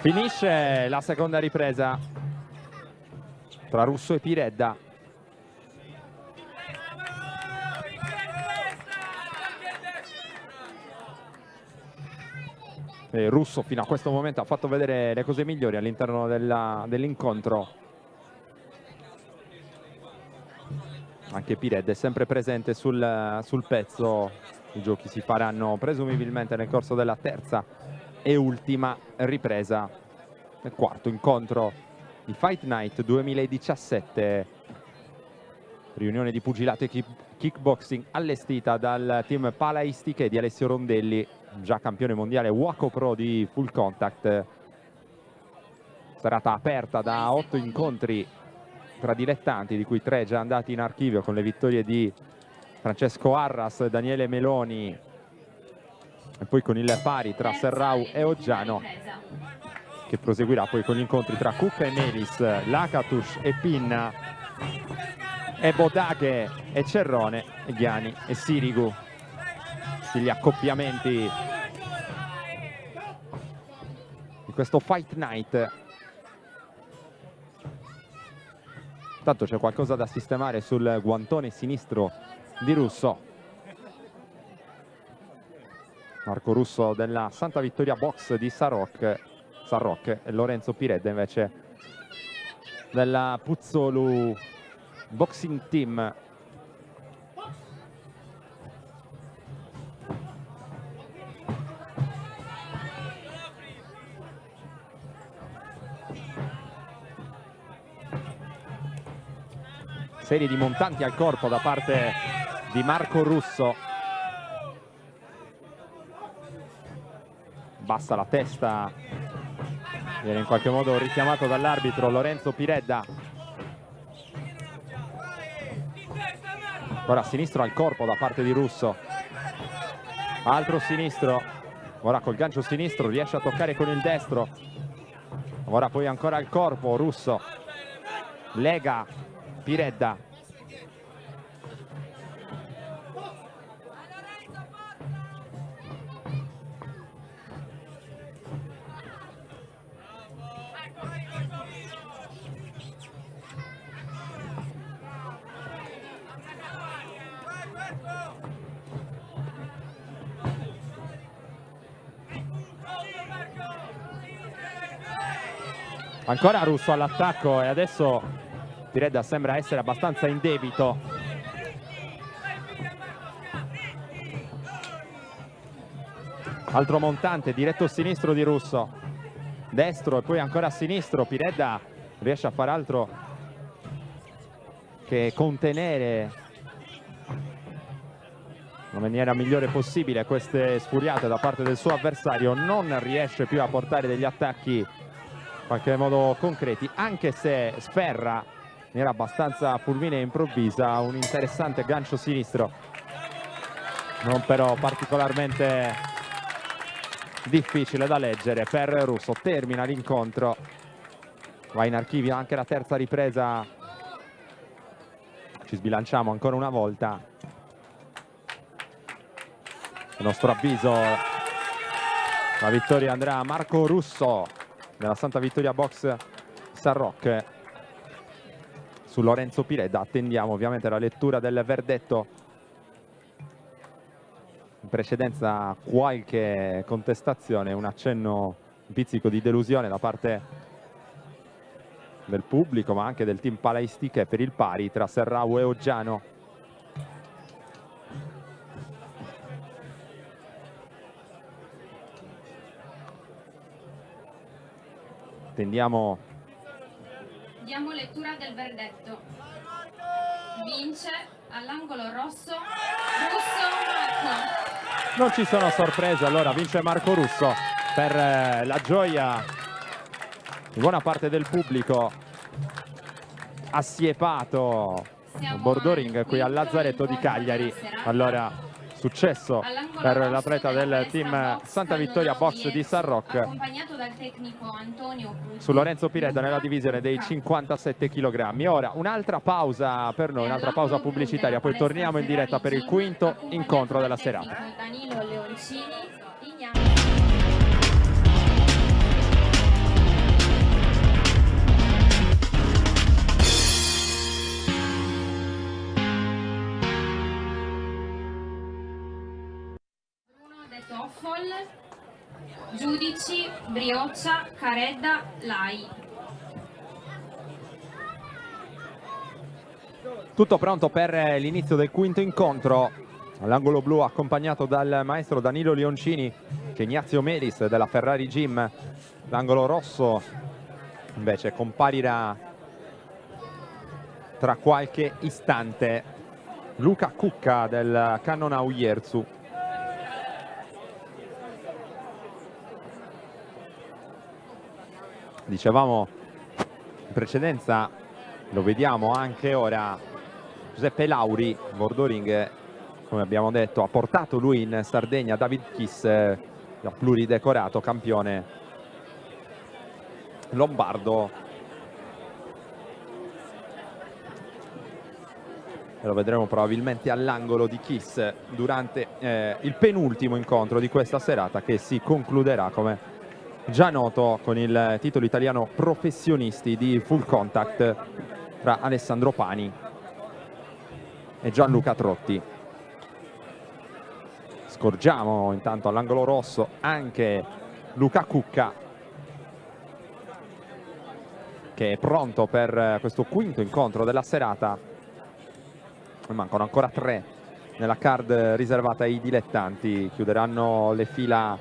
Finisce la seconda ripresa tra Russo e Piredda. E Russo fino a questo momento ha fatto vedere le cose migliori all'interno dell'incontro. Anche Piredda è sempre presente sul pezzo. I giochi si faranno presumibilmente nel corso della terza e ultima ripresa nel quarto incontro di Fight Night 2017, riunione di pugilato e kickboxing allestita dal team Palaistiche di Alessio Rondelli, già campione mondiale Waco Pro di Full Contact. Serata aperta da 8 incontri tra dilettanti, di cui 3 già andati in archivio con le vittorie di Francesco Arras, Daniele Meloni, e poi con il pari tra Serrau e Oggiano, che proseguirà poi con gli incontri tra Cucca e Melis, Lakatus e Pinna, e Bodaghe e Cerrone, e Ghiani e Sirigu. Questi gli accoppiamenti di questo Fight Night. Intanto c'è qualcosa da sistemare sul guantone sinistro di Russo. Marco Russo della Santa Vittoria Box di Sarroch e Lorenzo Piredda invece della Puzzolu Boxing Team. Serie di montanti al corpo da parte di Marco Russo. Bassa la testa, viene in qualche modo richiamato dall'arbitro Lorenzo Piredda. Ora sinistro al corpo da parte di Russo, altro sinistro, ora col gancio sinistro riesce a toccare con il destro, ora poi ancora al corpo Russo, lega Piredda. Ancora Russo all'attacco e adesso Piredda sembra essere abbastanza in debito. Altro montante diretto sinistro di Russo, destro e poi ancora a sinistro. Piredda riesce a fare altro che contenere nella maniera migliore possibile queste sfuriate da parte del suo avversario. Non riesce più a portare degli attacchi in qualche modo concreti, anche se sferra in maniera abbastanza fulminea e improvvisa un interessante gancio sinistro, non però particolarmente difficile da leggere per Russo. Termina l'incontro, va in archivio anche la terza ripresa. Ci sbilanciamo ancora una volta. A nostro avviso la vittoria andrà a Marco Russo della Santa Vittoria Box Sarroch su Lorenzo Piredda. Attendiamo ovviamente la lettura del verdetto. In precedenza qualche contestazione, un accenno, un pizzico di delusione da parte del pubblico ma anche del team Palaistiche per il pari tra Serrao e Oggiano. Diamo lettura del verdetto. Vince all'angolo rosso Marco. Non ci sono sorprese, allora vince Marco Russo per la gioia di buona parte del pubblico assiepato Bordoring qui al Lazzaretto di Cagliari. Allora successo per l'atleta del team Santa Vittoria Box di Sarroch su Lorenzo Piredda nella divisione dei 57 kg. Ora un'altra pausa per noi, un'altra pausa pubblicitaria, poi torniamo in diretta per il quinto incontro della serata. Danilo Leoncini, Toffol, giudici Brioccia, Caredda, Lai. Tutto pronto per l'inizio del quinto incontro. All'angolo blu accompagnato dal maestro Danilo Leoncini, che Ignazio Melis della Ferrari Gym. L'angolo rosso invece comparirà tra qualche istante Luca Cucca del Cannonau Ierzu. Dicevamo in precedenza, lo vediamo anche ora, Giuseppe Lauri, Bordoring, come abbiamo detto, ha portato lui in Sardegna David Kiss, pluridecorato campione lombardo. E lo vedremo probabilmente all'angolo di Kiss durante il penultimo incontro di questa serata, che si concluderà, come già noto, con il titolo italiano professionisti di full contact tra Alessandro Pani e Gianluca Trotti. Scorgiamo intanto all'angolo rosso anche Luca Cucca, che è pronto per questo quinto incontro della serata. Mancano ancora 3 nella card riservata ai dilettanti. Chiuderanno le fila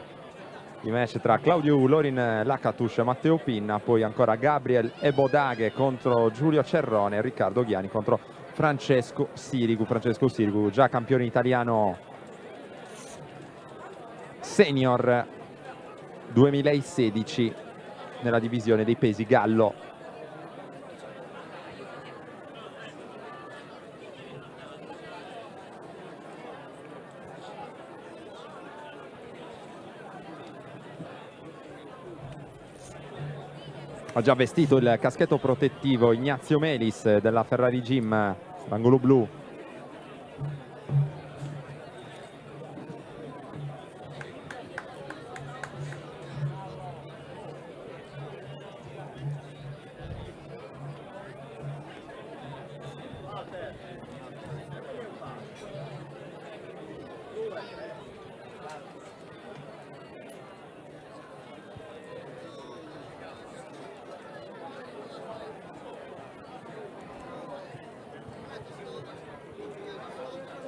i match tra Claudio Lorin Lakatus e Matteo Pinna, poi ancora Gabriel Ebodaghe contro Giulio Cerrone e Riccardo Ghiani contro Francesco Sirigu. Francesco Sirigu, già campione italiano senior 2016 nella divisione dei pesi gallo. Ha già vestito il caschetto protettivo Ignazio Melis della Ferrari Gym, l'angolo blu.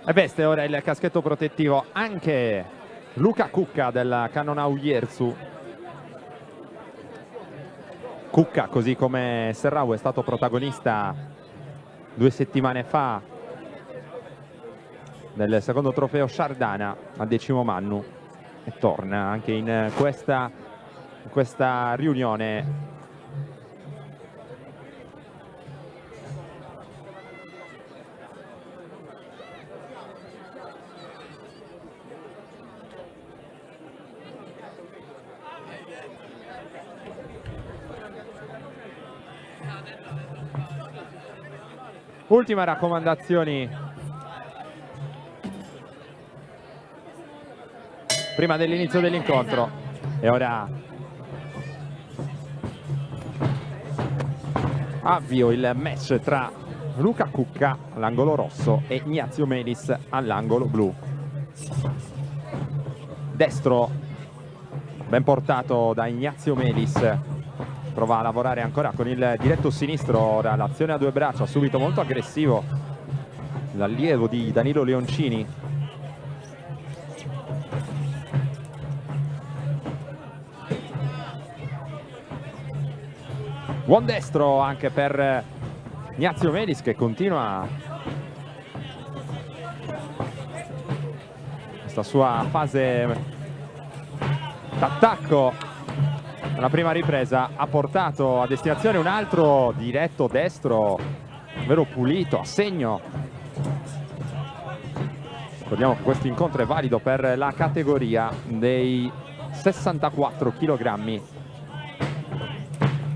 E veste ora il caschetto protettivo anche Luca Cucca del Cannonau Iersu. Cucca, così come Serrao, è stato protagonista 2 settimane fa del secondo trofeo Sciardana a Decimo Mannu e torna anche in questa riunione. Ultima raccomandazioni prima dell'inizio dell'incontro. E ora avvio il match tra Luca Cucca all'angolo rosso e Ignazio Melis all'angolo blu. Destro ben portato da Ignazio Melis, prova a lavorare ancora con il diretto sinistro. Ora l'azione a 2 braccia, subito molto aggressivo l'allievo di Danilo Leoncini. Buon destro anche per Ignazio Melis, che continua questa sua fase d'attacco. La prima ripresa ha portato a destinazione un altro diretto destro, vero pulito, a segno. Ricordiamo che questo incontro è valido per la categoria dei 64 kg.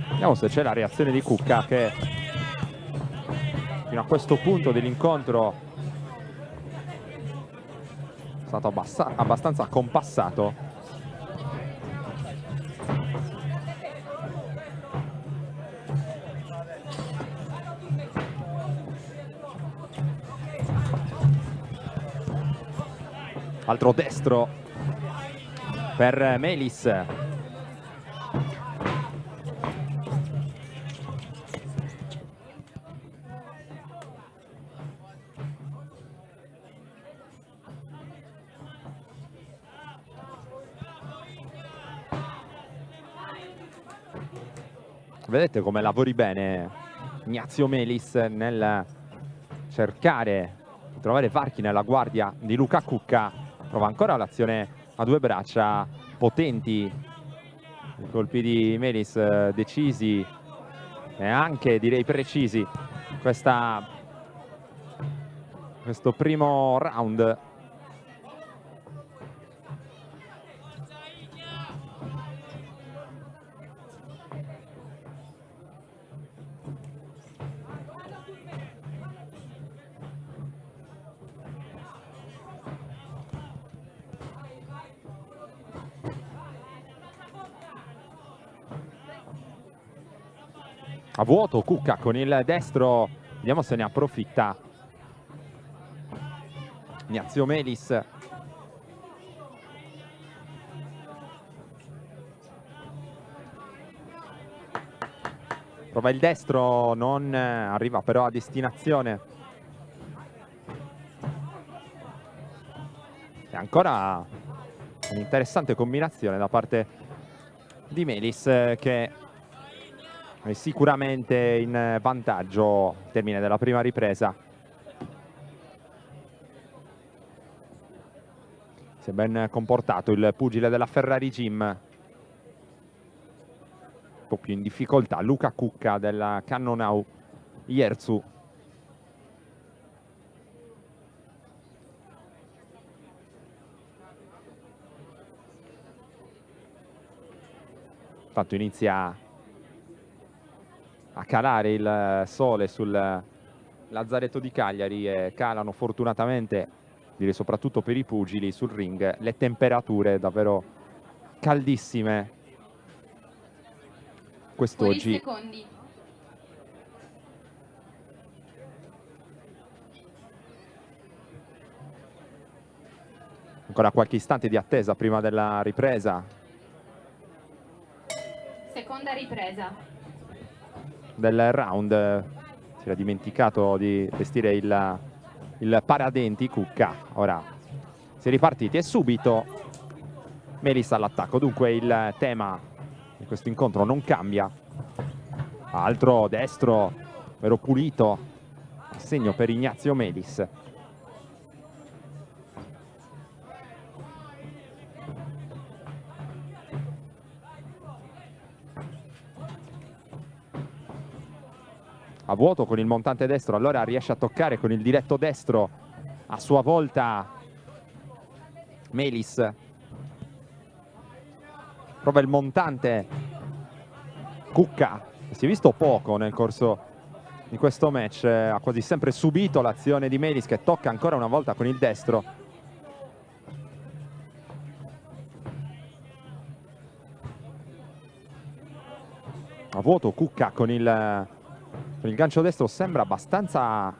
Vediamo se c'è la reazione di Cucca, che fino a questo punto dell'incontro è stato abbastanza compassato. Altro destro per Melis. Vedete come lavori bene Ignazio Melis nel cercare di trovare varchi nella guardia di Luca Cucca. Prova ancora l'azione a 2 braccia, potenti i colpi di Melis, decisi e anche direi precisi. Questo primo round. A vuoto Cucca con il destro, vediamo se ne approfitta Ignazio Melis. Prova il destro, non arriva però a destinazione. E ancora un'interessante combinazione da parte di Melis, che è sicuramente in vantaggio al termine della prima ripresa. Si è ben comportato il pugile della Ferrari Gym. Un po' più in difficoltà Luca Cucca della Kannonau Ierzu. Intanto inizia a calare il sole sul lazzaretto di Cagliari e calano fortunatamente, direi soprattutto per i pugili, sul ring le temperature davvero caldissime quest'oggi. Secondi. Ancora qualche istante di attesa prima della ripresa. Seconda ripresa. Del round. Si era dimenticato di vestire il paradenti Cucca. Ora si è ripartiti e subito Melis all'attacco. Dunque il tema di questo incontro non cambia. Altro destro vero pulito, segno per Ignazio Melis. A vuoto con il montante destro, allora riesce a toccare con il diretto destro a sua volta Melis. Prova il montante Cucca, si è visto poco nel corso di questo match, ha quasi sempre subito l'azione di Melis, che tocca ancora una volta con il destro. A vuoto Cucca con il gancio destro, sembra abbastanza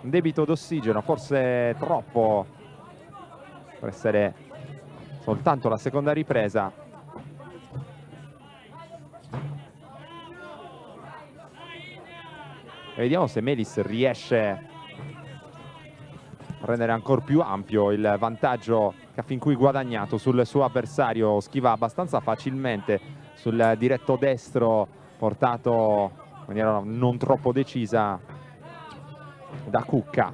in debito d'ossigeno, forse troppo per essere soltanto la seconda ripresa. E vediamo se Melis riesce a rendere ancora più ampio il vantaggio che ha fin qui guadagnato sul suo avversario. Schiva abbastanza facilmente sul diretto destro portato in maniera non troppo decisa da Cucca.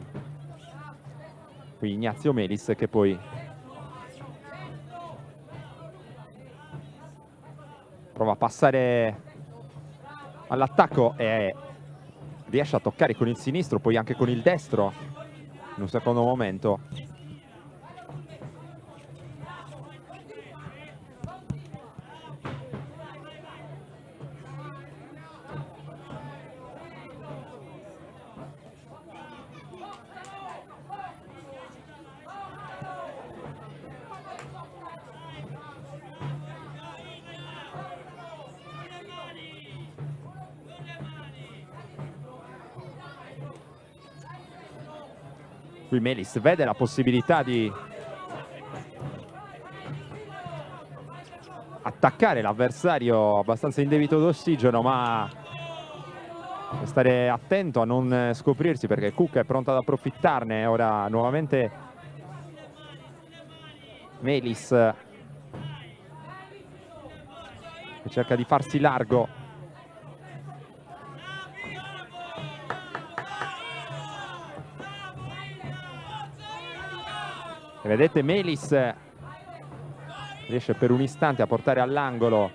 Qui Ignazio Melis che poi prova a passare all'attacco e riesce a toccare con il sinistro, poi anche con il destro in un secondo momento. Qui Melis vede la possibilità di attaccare l'avversario abbastanza in debito d'ossigeno, ma deve stare attento a non scoprirsi, perché Cucca è pronto ad approfittarne. Ora nuovamente Melis che cerca di farsi largo. E vedete Melis riesce per un istante a portare all'angolo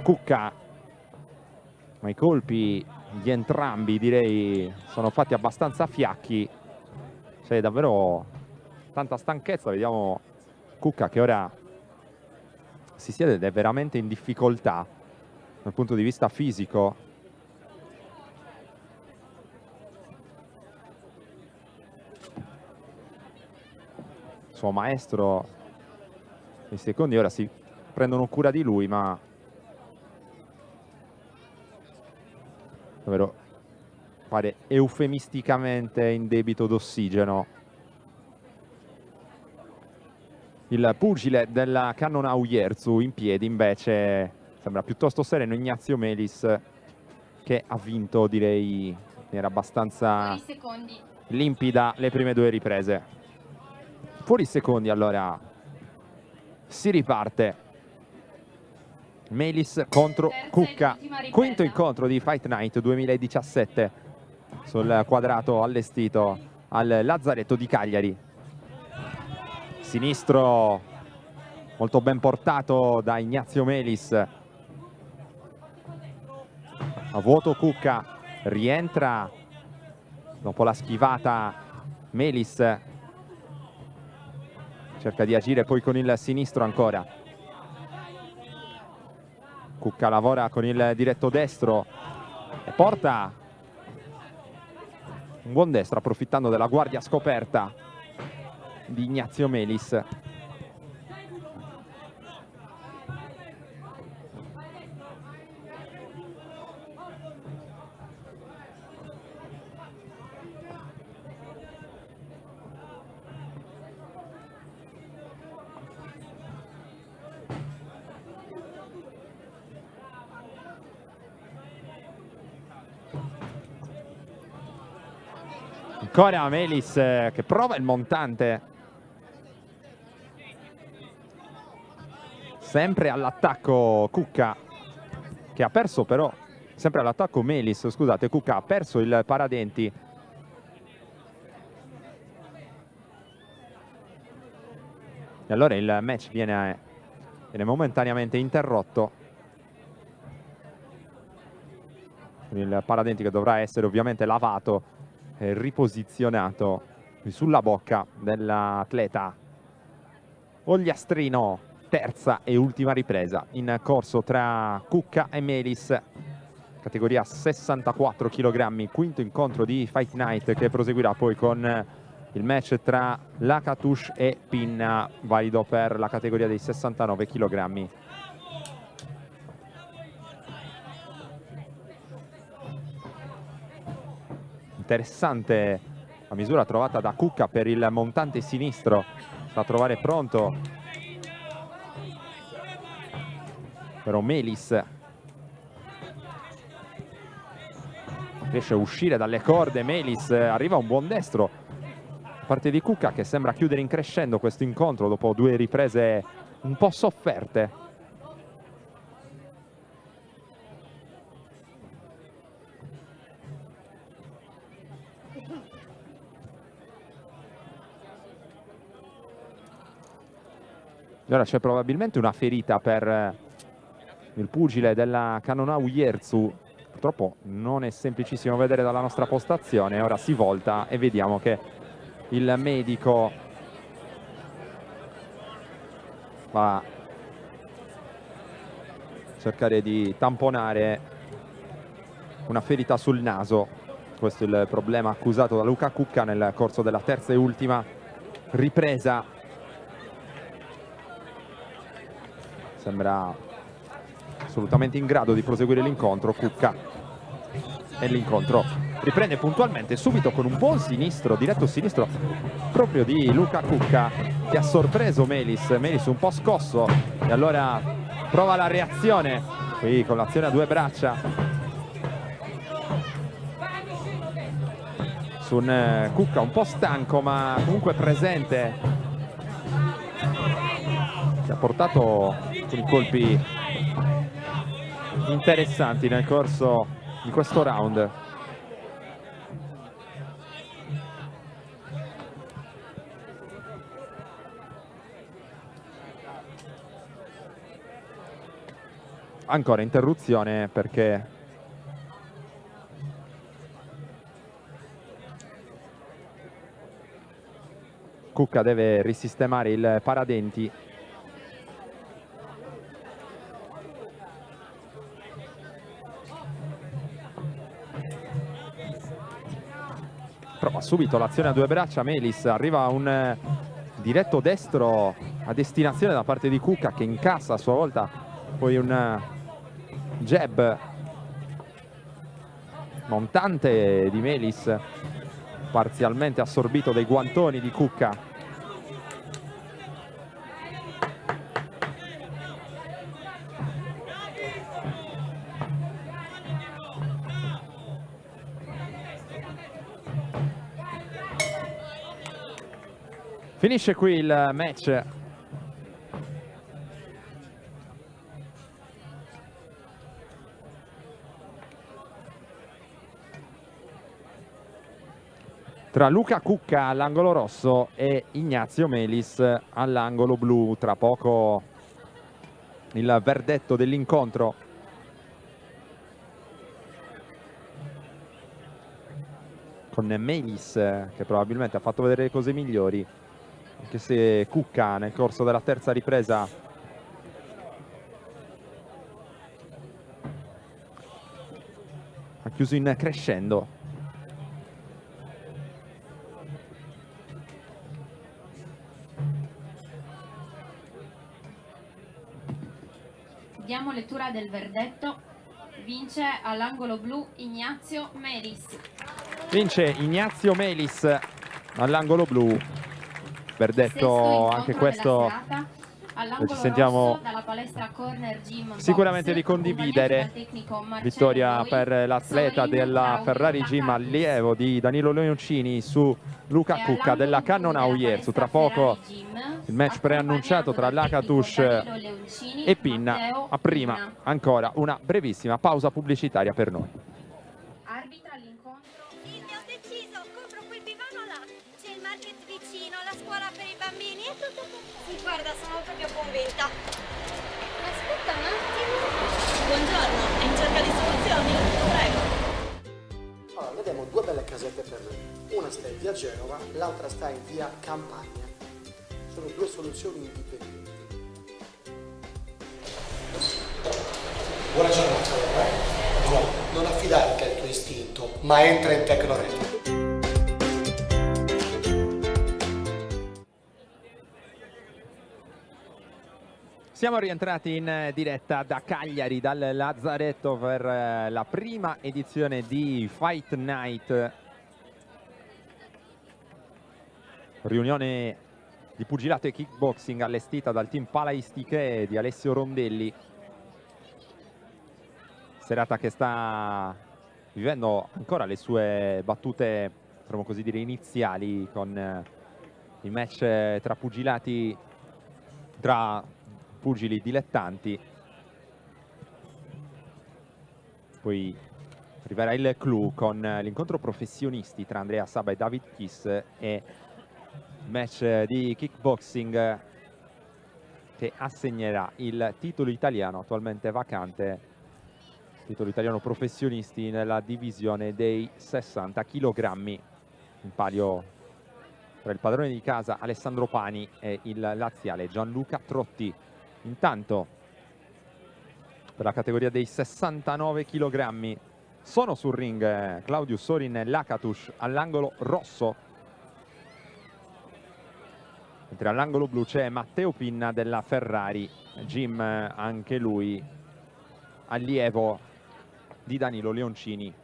Cucca, ma i colpi di entrambi direi sono fatti abbastanza fiacchi. C'è davvero tanta stanchezza. Vediamo Cucca che ora si siede ed è veramente in difficoltà dal punto di vista fisico. Suo maestro, i secondi ora si prendono cura di lui, ma davvero pare eufemisticamente in debito d'ossigeno. Il pugile della Cannonau Ierzu in piedi invece sembra piuttosto sereno Ignazio Melis, che ha vinto, direi, in maniera abbastanza Fuori secondi. limpida le prime due riprese. Fuori secondi, allora si riparte. Melis contro Terza e Cucca, ultima ripresa. quinto incontro di Fight Night 2017 sul quadrato allestito al Lazzaretto di Cagliari. Sinistro molto ben portato da Ignazio Melis. A vuoto Cucca, rientra dopo la schivata Melis, cerca di agire poi con il sinistro ancora. Cucca lavora con il diretto destro e porta un buon destro approfittando della guardia scoperta di Ignazio Melis. Ancora Melis che prova il montante. Sempre all'attacco Cucca, che ha perso però, sempre all'attacco Melis, scusate, Cucca ha perso il paradenti. E allora il match viene momentaneamente interrotto. Il paradenti che dovrà essere ovviamente lavato e riposizionato sulla bocca dell'atleta Ogliastrino. Terza e ultima ripresa in corso tra Cucca e Melis, categoria 64 kg, quinto incontro di Fight Night che proseguirà poi con il match tra Lakatush e Pinna, valido per la categoria dei 69 kg. Interessante la misura trovata da Cucca per il montante sinistro, da trovare pronto però Melis riesce a uscire dalle corde. Melis, arriva un buon destro da parte di Cucca, che sembra chiudere in crescendo questo incontro dopo due riprese un po' sofferte. E ora c'è probabilmente una ferita per il pugile della Cannonau Ierzu. Purtroppo non è semplicissimo vedere dalla nostra postazione. Ora si volta e vediamo che il medico va a cercare di tamponare una ferita sul naso. Questo è il problema accusato da Luca Cucca nel corso della terza e ultima ripresa. Sembra assolutamente in grado di proseguire l'incontro Cucca, e l'incontro riprende puntualmente subito con un buon sinistro, diretto sinistro proprio di Luca Cucca, che ha sorpreso Melis. Melis un po' scosso e allora prova la reazione qui con l'azione a due braccia su un Cucca un po' stanco ma comunque presente, che ha portato alcuni colpi interessanti nel corso di questo round. Ancora interruzione perché Cucca deve risistemare il paradenti. Prova subito l'azione a due braccia Melis, arriva un diretto destro a destinazione da parte di Cucca, che incassa a sua volta poi un jab montante di Melis, parzialmente assorbito dai guantoni di Cucca. Finisce qui il match. Tra Luca Cucca all'angolo rosso e Ignazio Melis all'angolo blu. Tra poco il verdetto dell'incontro. Con Melis che probabilmente ha fatto vedere cose migliori, anche se Cucca nel corso della terza ripresa ha chiuso in crescendo. Diamo lettura del verdetto. Vince all'angolo blu Ignazio Melis. Vince Ignazio Melis all'angolo blu. Verdetto anche questo ci sentiamo dalla palestra Corner Gym sicuramente Box, di condividere. Vittoria per l'atleta della Ferrari Gym, allievo di Danilo Leoncini su Luca Cucca della Cannonau Iersu. Tra poco il match preannunciato tra Lakatush e Pinna, ma prima ancora una brevissima pausa pubblicitaria per noi. Arbitra l'incontro. Silvia, ho deciso, compro quel divano là. C'è il market vicino, la scuola per i bambini e tutto. Sì, guarda, sono proprio convinta. Aspetta un attimo. Buongiorno, è in cerca di soluzioni? Prego. Allora, vediamo due belle casette per lui. Una sta in via Genova, l'altra sta in via Campagna. Sono due soluzioni indipendenti. Buona giornata, non affidare al tuo istinto, ma entra in Tecnoreto. Siamo rientrati in diretta da Cagliari, dal Lazzaretto, per la prima edizione di Fight Night. Riunione di pugilato e kickboxing allestita dal team Palaistiche di Alessio Rondelli. Serata che sta vivendo ancora le sue battute, potremmo così dire, iniziali, con i match tra pugilati, tra pugili dilettanti. Poi arriverà il clou con l'incontro professionisti tra Andrea Saba e David Kiss, e match di kickboxing che assegnerà il titolo italiano attualmente vacante, titolo italiano professionisti nella divisione dei 60 kg, in palio tra il padrone di casa Alessandro Pani e il laziale Gianluca Trotti. Intanto per la categoria dei 69 kg sono sul ring Claudio Sorin e Lakatush all'angolo rosso, mentre all'angolo blu c'è Matteo Pinna della Ferrari Gym, anche lui allievo di Danilo Leoncini.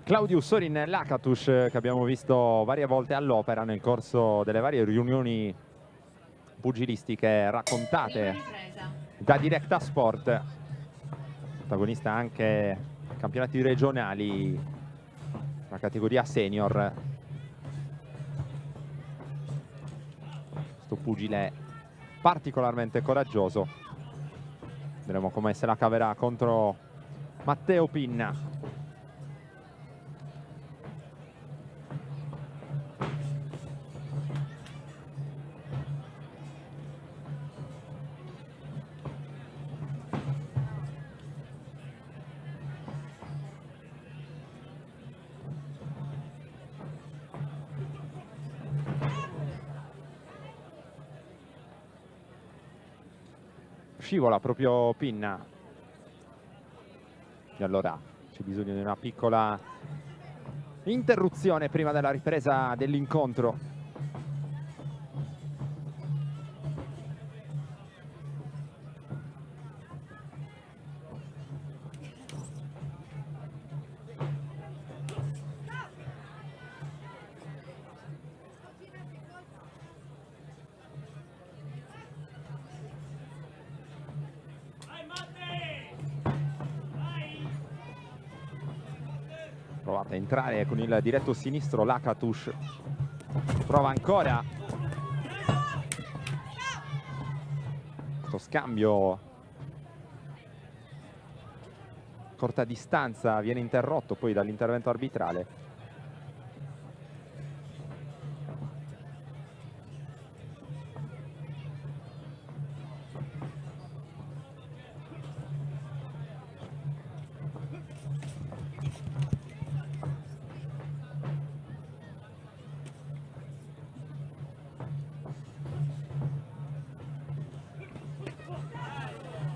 Claudio Sorin Lakatush, che abbiamo visto varie volte all'opera nel corso delle varie riunioni pugilistiche raccontate da Directa Sport, protagonista anche campionati regionali, la categoria senior. Questo pugile particolarmente coraggioso, vedremo come se la caverà contro Matteo Pinna. scivola proprio Pinna. E allora c'è bisogno di una piccola interruzione prima della ripresa dell'incontro. Provate a entrare con il diretto sinistro Lakatos. Prova ancora. Questo scambio corta distanza viene interrotto poi dall'intervento arbitrale.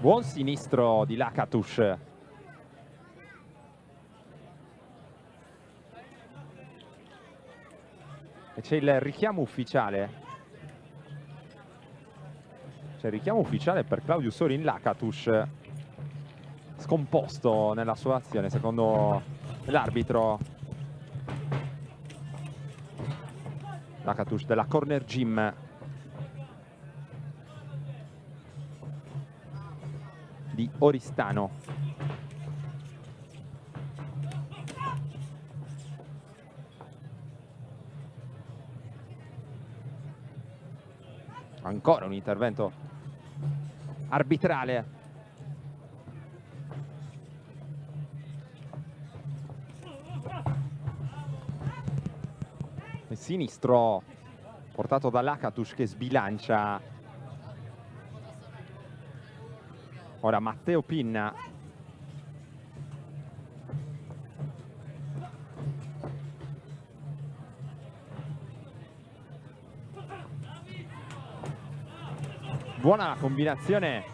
Buon sinistro di Lakatos. E c'è il richiamo ufficiale. C'è il richiamo ufficiale per Claudio Sorin. Lakatos scomposto nella sua azione secondo l'arbitro. Lakatos della Corner Gym di Oristano. Ancora un intervento arbitrale. Il sinistro portato da Lakatos che sbilancia. Ora Matteo Pinna. Buona la combinazione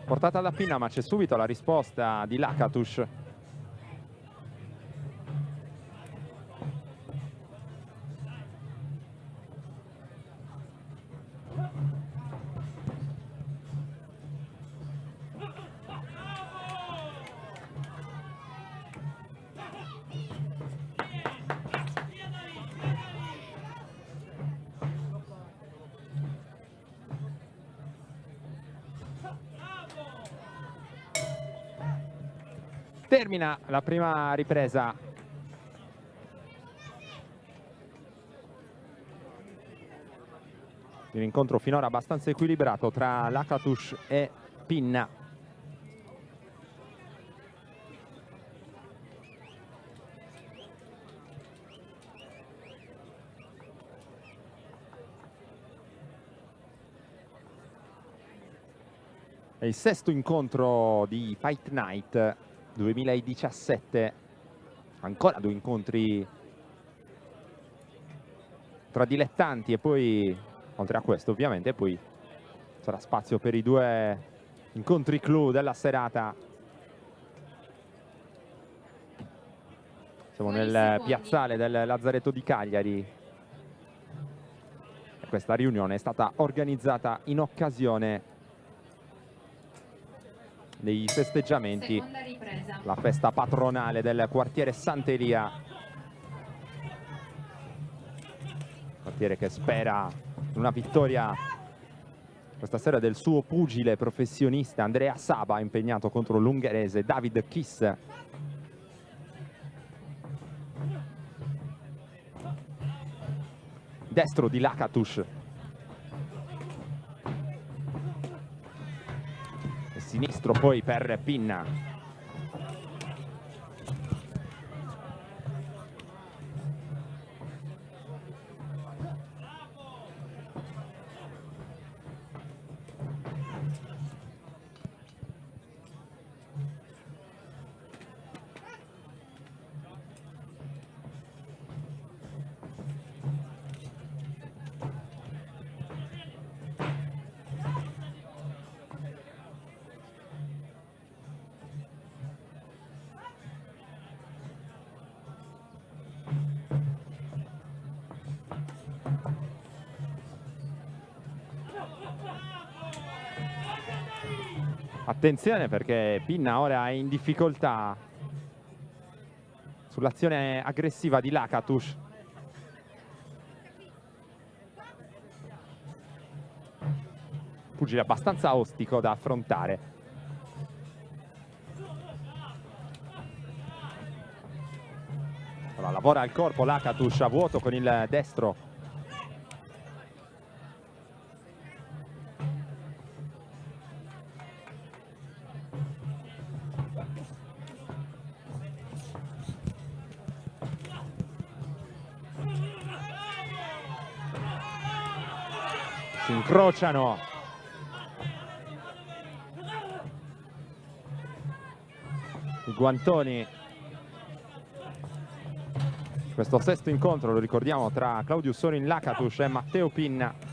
portata da Pinna, ma c'è subito la risposta di Lakatos. Termina la prima ripresa. Un incontro finora abbastanza equilibrato tra Lakatos e Pinna. È il sesto incontro di Fight Night 2017, ancora due incontri tra dilettanti e poi, oltre a questo ovviamente, poi sarà spazio per i due incontri clou della serata. Siamo nel piazzale del Lazzaretto di Cagliari e questa riunione è stata organizzata in occasione dei festeggiamenti, la festa patronale del quartiere Sant'Elia, quartiere che spera una vittoria questa sera del suo pugile professionista Andrea Saba, impegnato contro l'ungherese David Kiss. Destro di Lakatos. Sinistro poi per Pinna. Attenzione perché Pinna ora è in difficoltà sull'azione aggressiva di Lakatos. Pugile abbastanza ostico da affrontare. Allora, lavora al corpo Lakatos a vuoto con il destro. Si incrociano. I guantoni. Questo sesto incontro, lo ricordiamo, tra Claudius Sorin Lakatos e Matteo Pinna.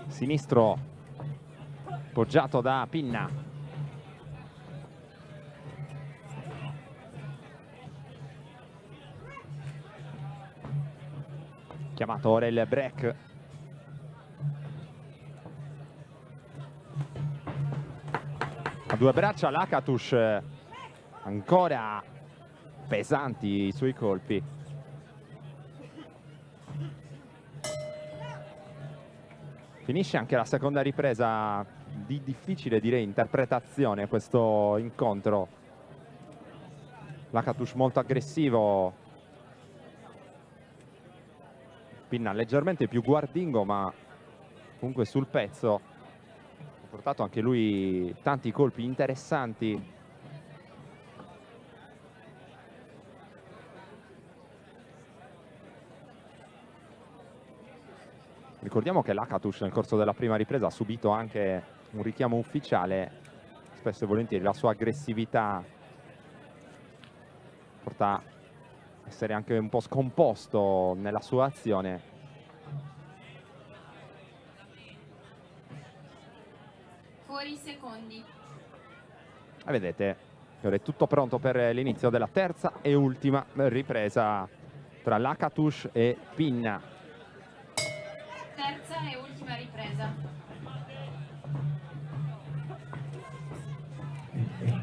Sinistro poggiato da Pinna. Chiamato ora il break. A due braccia Lakatos, ancora pesanti i suoi colpi. Finisce anche la seconda ripresa di difficile, direi, interpretazione questo incontro. Lakatos molto aggressivo. Pinna leggermente più guardingo, ma comunque sul pezzo. Ha portato anche lui tanti colpi interessanti. Ricordiamo che Lakatos nel corso della prima ripresa ha subito anche un richiamo ufficiale. Spesso e volentieri la sua aggressività porta a essere anche un po' scomposto nella sua azione. Fuori i secondi. E vedete, ora è tutto pronto per l'inizio della terza e ultima ripresa tra Lakatos e Pinna. Terza e ultima ripresa.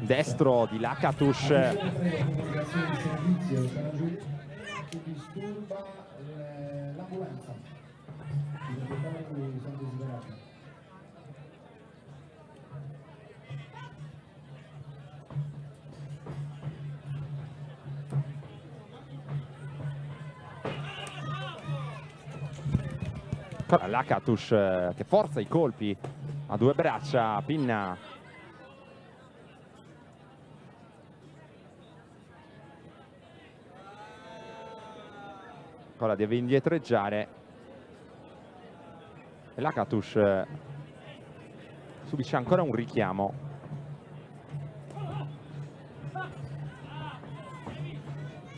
Destro di Lakatos. Comunicazione di servizio, sarà giù che disturba l'ambulanza. I proprietari sono desiderati. Ancora Lakatos che forza i colpi a due braccia. Pinna ancora deve indietreggiare e Lakatos subisce ancora un richiamo.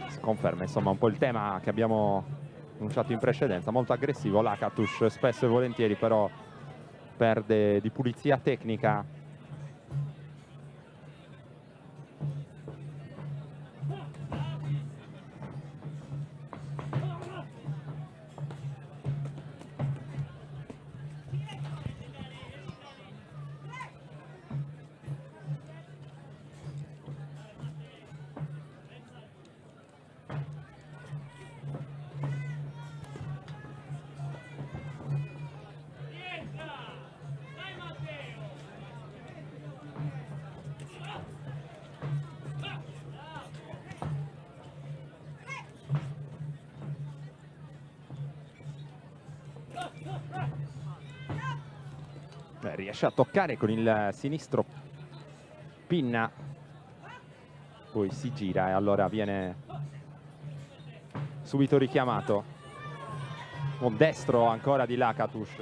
Si conferma insomma un po' il tema che abbiamo annunciato in precedenza, molto aggressivo Lakatos, spesso e volentieri però perde di pulizia tecnica. Riesce a toccare con il sinistro Pinna, poi si gira e allora viene subito richiamato. Un destro ancora di Lakatos.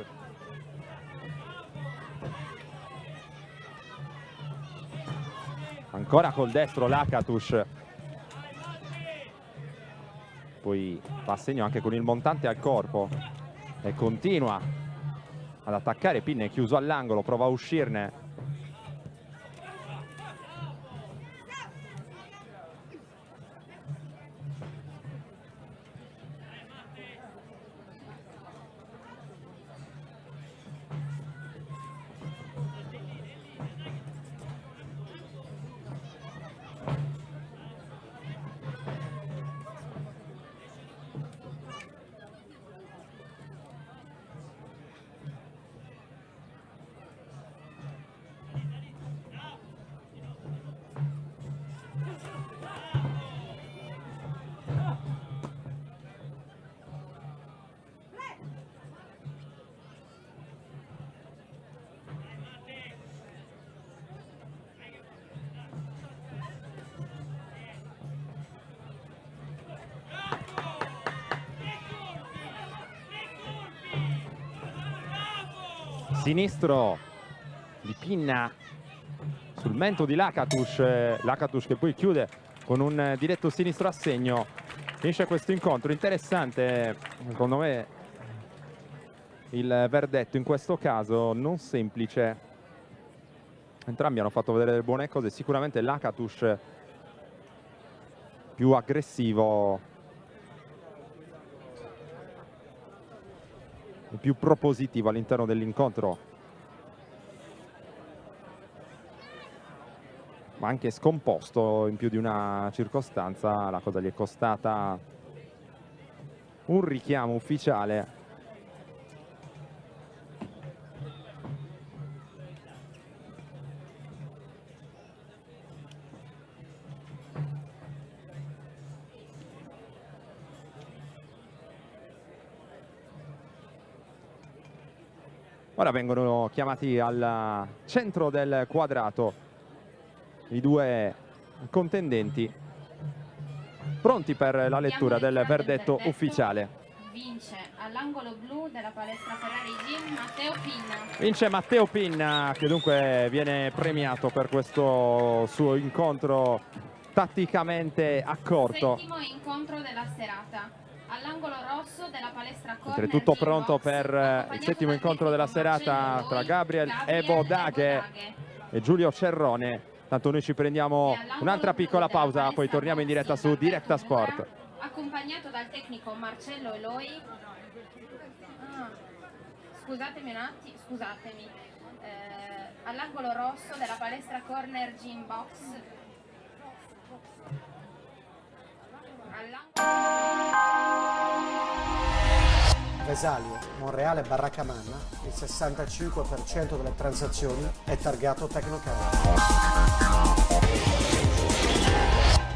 Ancora col destro Lakatus. Poi fa a segno anche con il montante al corpo e continua ad attaccare. Pinne chiuso all'angolo, prova a uscirne. Sinistro di Pinna sul mento di Lakatus. Lakatus che poi chiude con un diretto sinistro a segno. Finisce questo incontro interessante, secondo me il verdetto in questo caso non semplice. Entrambi hanno fatto vedere delle buone cose, sicuramente Lakatus più aggressivo e più propositivo all'interno dell'incontro, ma anche scomposto in più di una circostanza. La cosa gli è costata un richiamo ufficiale. Ora vengono chiamati al centro del quadrato i due contendenti, pronti per la lettura del verdetto ufficiale. Vince all'angolo blu della palestra Ferrari Gym Matteo Pinna. Vince Matteo Pinna, che dunque viene premiato per questo suo incontro tatticamente accorto. Settimo incontro della serata. All'angolo rosso della palestra Corner Oltretutto Gym pronto Box, per il accompagnato settimo dal incontro della tecnico serata Marcello tra Loi, Gabriel Ebodaghe e Giulio Cerrone. Tanto noi ci prendiamo un'altra piccola pausa, poi torniamo in diretta su Directa Sport. Accompagnato dal tecnico Marcello Eloi. Scusatemi un attimo, scusatemi. All'angolo rosso della palestra Corner Gym Box. Vesalio, Monreale, Barracamana, il 65% delle transazioni è targato Tecnocard.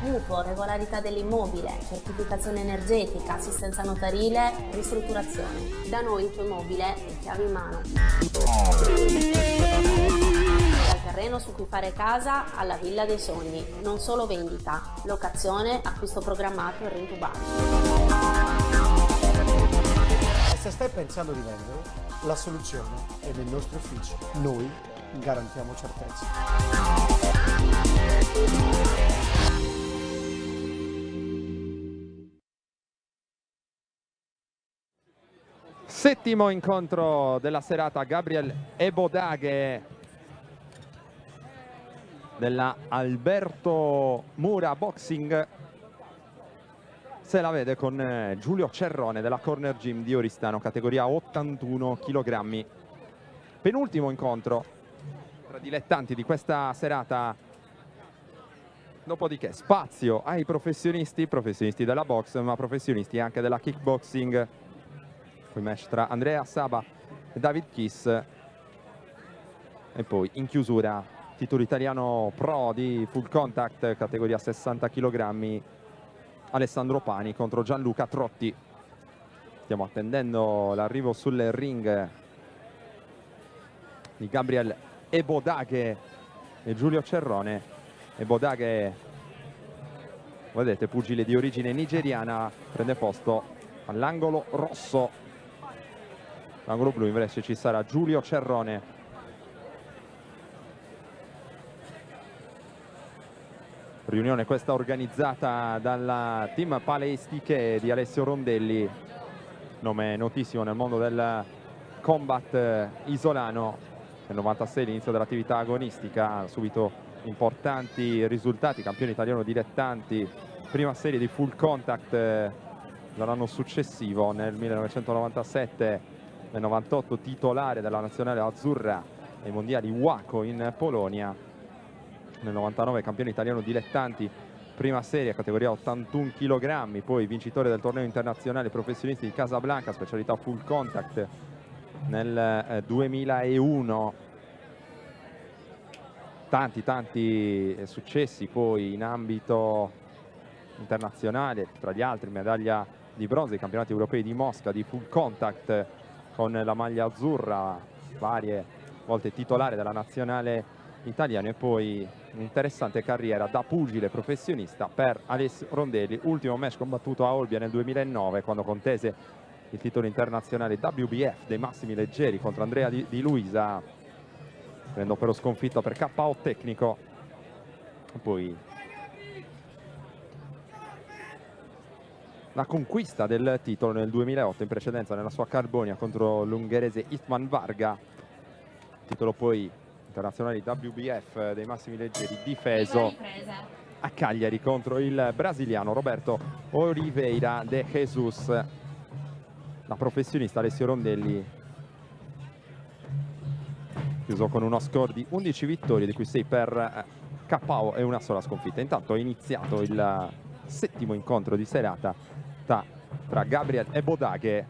Mutuo, regolarità dell'immobile, certificazione energetica, assistenza notarile, ristrutturazione. Da noi il tuo immobile è chiave in mano. Dal terreno su cui fare casa alla villa dei sogni. Non solo vendita, locazione, acquisto programmato e rintubato. E se stai pensando di vendere, la soluzione è nei nostri uffici. Noi garantiamo certezza. Settimo incontro della serata, Gabriel Ebodaghe della Alberto Mura Boxing se la vede con Giulio Cerrone della Corner Gym di Oristano, categoria 81 kg. Penultimo incontro tra dilettanti di questa serata, dopodiché spazio ai professionisti della box, ma professionisti anche della kickboxing. Poi match tra Andrea Saba e David Kiss, e poi in chiusura titolo italiano pro di full contact categoria 60 kg, Alessandro Pani contro Gianluca Trotti. Stiamo attendendo l'arrivo sul ring di Gabriel Ebodaghe e Giulio Cerrone. Ebodaghe, vedete, pugile di origine nigeriana, prende posto all'angolo rosso. L'angolo blu invece ci sarà Giulio Cerrone. Riunione questa organizzata dal team Palestiche di Alessio Rondelli, nome notissimo nel mondo del combat isolano. Nel 96 l'inizio dell'attività agonistica, subito importanti risultati, campione italiano dilettanti, prima serie di full contact dall'anno successivo, nel 1997, nel 98 titolare della nazionale azzurra ai mondiali Waco in Polonia, nel 99 campione italiano dilettanti, prima serie categoria 81 kg, poi vincitore del torneo internazionale professionisti di Casablanca, specialità full contact nel 2001. Tanti successi poi in ambito internazionale, tra gli altri medaglia di bronzo ai campionati europei di Mosca di full contact con la maglia azzurra, varie volte titolare della nazionale italiana, e poi un'interessante carriera da pugile professionista per Alessio Rondelli. Ultimo match combattuto a Olbia nel 2009, quando contese il titolo internazionale WBF dei massimi leggeri contro Andrea Di Luisa, prendo però sconfitta per KO tecnico. Poi la conquista del titolo nel 2008, in precedenza nella sua Carbonia contro l'ungherese Istvan Varga, titolo poi internazionale WBF dei massimi leggeri difeso a Cagliari contro il brasiliano Roberto Oliveira de Jesus. La professionista Alessio Rondelli chiuso con uno score di 11 vittorie, di cui 6 per KO e una sola sconfitta. Intanto è iniziato il settimo incontro di serata tra Gabriel Ebodaghe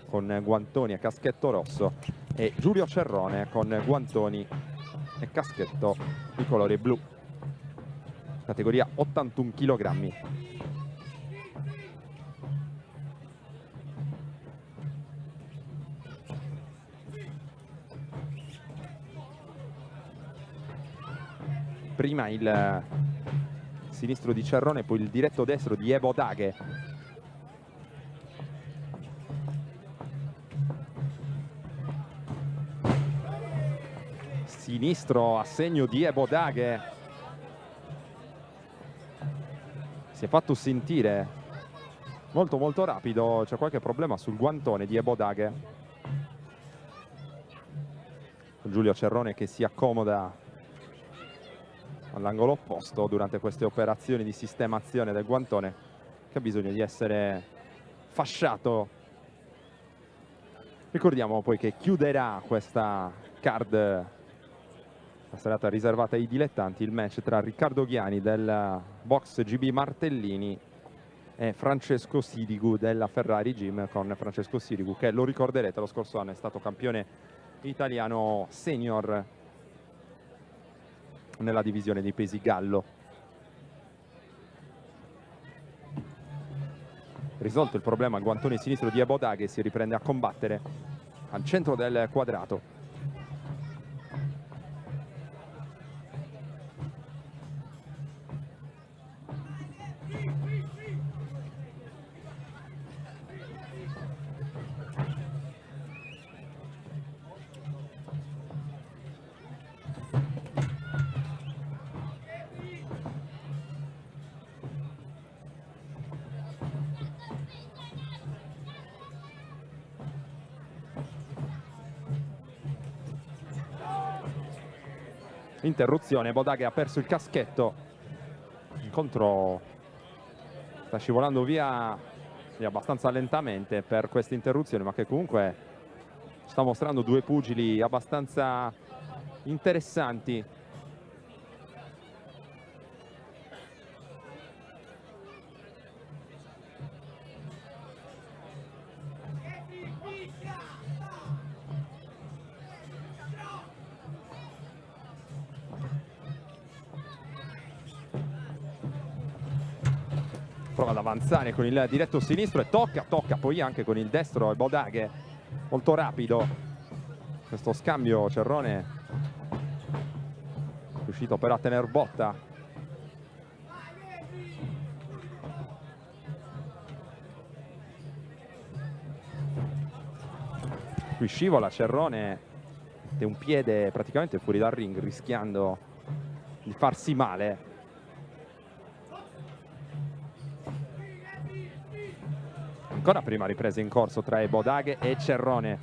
con guantoni e caschetto rosso e Giulio Cerrone con guantoni e caschetto di colore blu, categoria 81 kg. Prima il sinistro di Cerrone, poi il diretto destro di Ebodaghe. Sinistro a segno di Ebodaghe, si è fatto sentire molto rapido, c'è qualche problema sul guantone di Ebodaghe. Giulio Cerrone che si accomoda all'angolo opposto durante queste operazioni di sistemazione del guantone, che ha bisogno di essere fasciato. Ricordiamo poi che chiuderà questa card, la serata riservata ai dilettanti, il match tra Riccardo Ghiani del box GB Martellini e Francesco Sirigu della Ferrari Gym, con Francesco Sirigu che, lo ricorderete, lo scorso anno è stato campione italiano senior nella divisione dei pesi gallo. Risolto il problema, il guantone sinistro di Ebodaghe si riprende a combattere al centro del quadrato. Interruzione, Ebodaghe ha perso il caschetto, l'incontro sta scivolando via abbastanza lentamente per questa interruzione, ma che comunque sta mostrando due pugili abbastanza interessanti. Prova ad avanzare con il diretto sinistro e tocca poi anche con il destro Ebodaghe, molto rapido questo scambio. Cerrone riuscito però a tener botta. Qui scivola Cerrone, è un piede praticamente fuori dal ring, rischiando di farsi male. Ancora prima ripresa in corso tra Ebodaghe e Cerrone.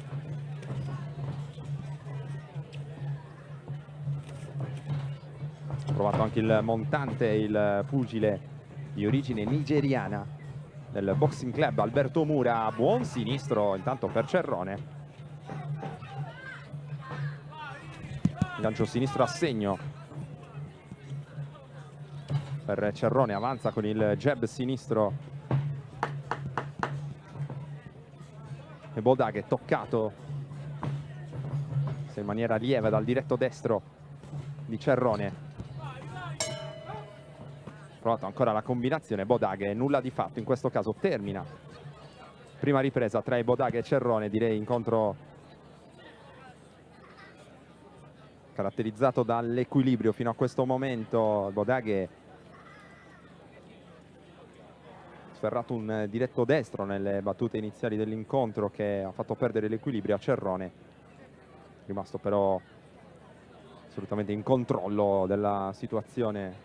Ha provato anche il montante, il pugile di origine nigeriana del Boxing Club Alberto Mura. Buon sinistro intanto per Cerrone. Gancio sinistro a segno per Cerrone, avanza con il jab sinistro. Ebodaghe toccato in maniera lieve dal diretto destro di Cerrone. Provato ancora la combinazione Ebodaghe, nulla di fatto, in questo caso termina. Prima ripresa tra Ebodaghe e Cerrone, direi incontro caratterizzato dall'equilibrio fino a questo momento. Ebodaghe sferrato un diretto destro nelle battute iniziali dell'incontro che ha fatto perdere l'equilibrio a Cerrone, rimasto però assolutamente in controllo della situazione.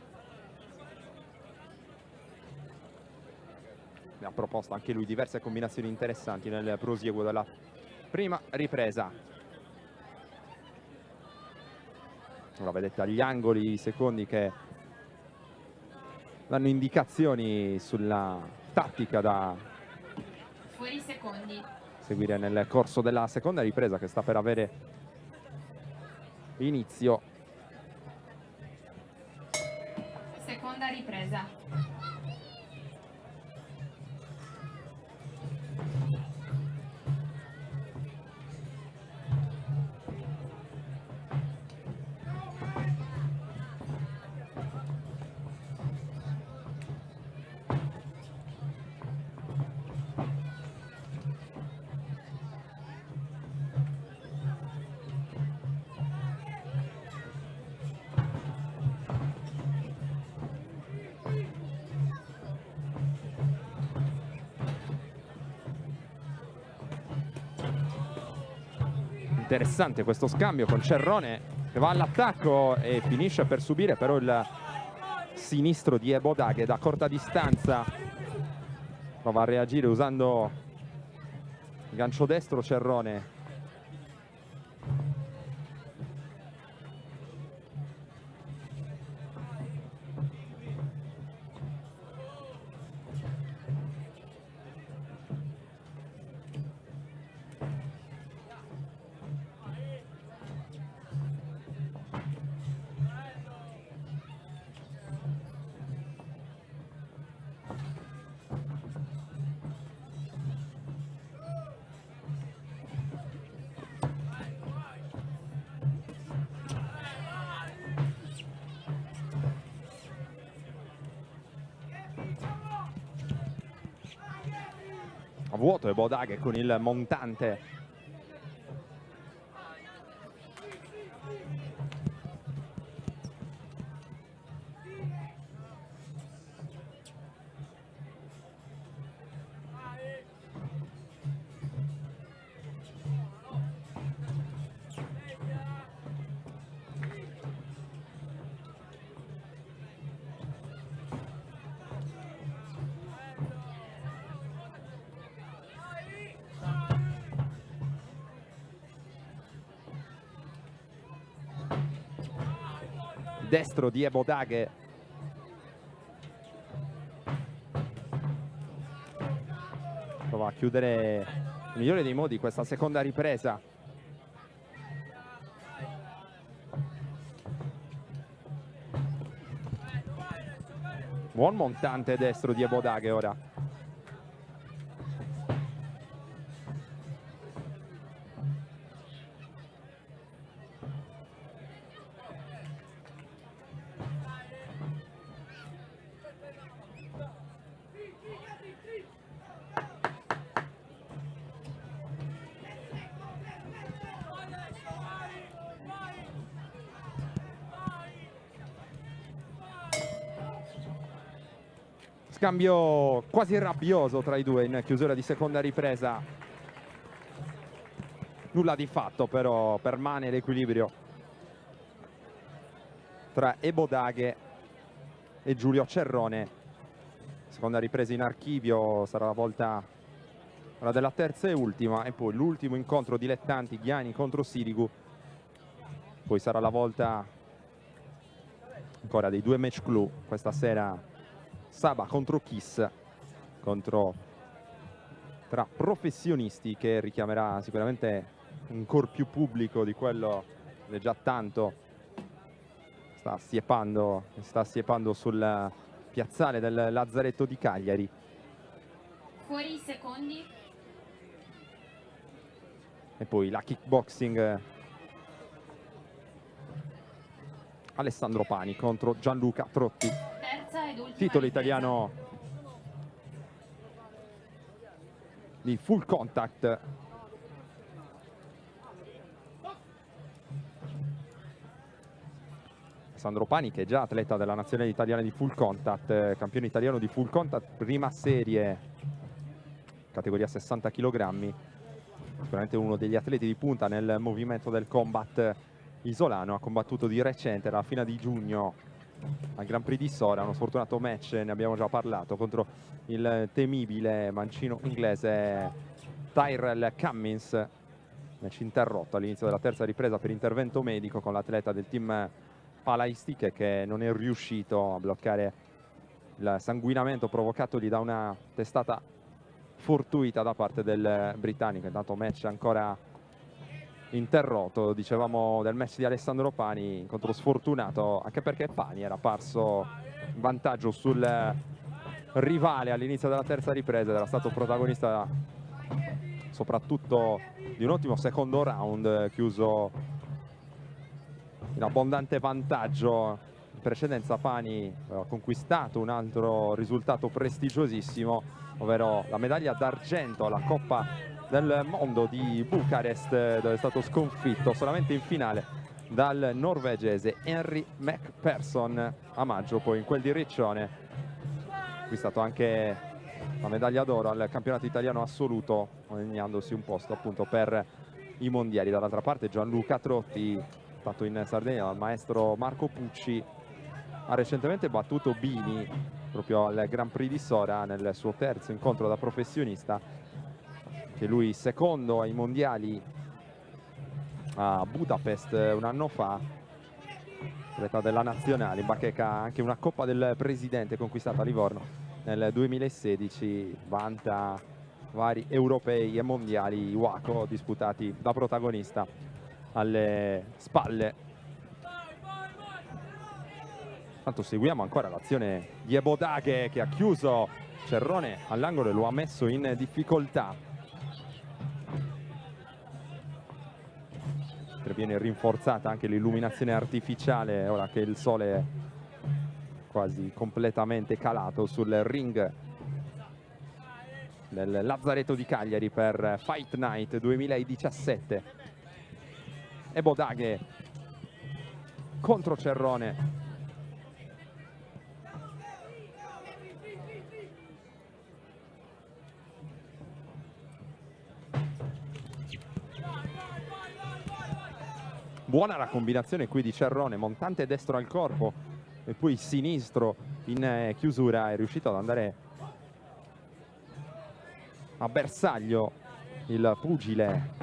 Ne ha proposto anche lui diverse combinazioni interessanti nel prosieguo della prima ripresa. Ora vedete agli angoli i secondi che danno indicazioni sulla tattica da Fuori secondi. seguire nel corso della seconda ripresa che sta per avere inizio. Seconda ripresa. Interessante questo scambio con Cerrone che va all'attacco e finisce per subire però il sinistro di Ebodaghe da corta distanza. Prova a reagire usando il gancio destro Cerrone. A vuoto Ebodaghe con il montante. Destro di Ebodaghe. Prova a chiudere il migliore dei modi questa seconda ripresa. Buon montante destro di Ebodaghe ora. Scambio quasi rabbioso tra i due in chiusura di seconda ripresa. Nulla di fatto però, permane l'equilibrio tra Ebodaghe e Giulio Cerrone. Seconda ripresa in archivio, sarà la volta ora della terza e ultima, e poi l'ultimo incontro dilettanti, Ghiani contro Sirigu. Poi sarà la volta ancora dei due match clou, questa sera Saba contro Kiss, tra professionisti, che richiamerà sicuramente un ancor più pubblico di quello che già tanto sta assiepando sul piazzale del Lazzaretto di Cagliari. Fuori i secondi. E poi la kickboxing, Alessandro Pani contro Gianluca Trotti. Terza ed ultima Titolo ripresa. italiano di full contact. Alessandro Pani, che è già atleta della nazionale italiana di full contact, campione italiano di full contact, prima serie, categoria 60 kg, sicuramente uno degli atleti di punta nel movimento del combat isolano. Ha combattuto di recente, alla fine di giugno, al Grand Prix di Sora, uno sfortunato match, ne abbiamo già parlato, contro il temibile mancino inglese Tyrell Cummins, match interrotto all'inizio della terza ripresa per intervento medico con l'atleta del team Palaistiche, che non è riuscito a bloccare il sanguinamento provocatogli da una testata fortuita da parte del britannico. Intanto match ancora interrotto, dicevamo del match di Alessandro Pani, incontro sfortunato anche perché Pani era parso in vantaggio sul rivale all'inizio della terza ripresa ed era stato protagonista soprattutto di un ottimo secondo round chiuso in abbondante vantaggio. In precedenza Pani aveva conquistato un altro risultato prestigiosissimo, ovvero la medaglia d'argento alla Coppa del Mondo di Bucarest, dove è stato sconfitto solamente in finale dal norvegese Henry McPherson a maggio. Poi in quel di Riccione ha acquistato anche la medaglia d'oro al campionato italiano assoluto, guadagnandosi un posto appunto per i mondiali. Dall'altra parte Gianluca Trotti, stato in Sardegna dal maestro Marco Pucci, ha recentemente battuto Bini proprio al Grand Prix di Sora nel suo terzo incontro da professionista, che lui secondo ai mondiali a Budapest un anno fa, atleta della nazionale, in bacheca anche una Coppa del Presidente conquistata a Livorno nel 2016, vanta vari europei e mondiali WACO disputati da protagonista alle spalle. Tanto seguiamo ancora l'azione di Ebodaghe, che ha chiuso Cerrone all'angolo e lo ha messo in difficoltà. Viene rinforzata anche l'illuminazione artificiale ora che il sole è quasi completamente calato sul ring del Lazzaretto di Cagliari per Fight Night 2017. Ebodaghe contro Cerrone. Buona la combinazione qui di Cerrone, montante destro al corpo e poi sinistro in chiusura. È riuscito ad andare a bersaglio il pugile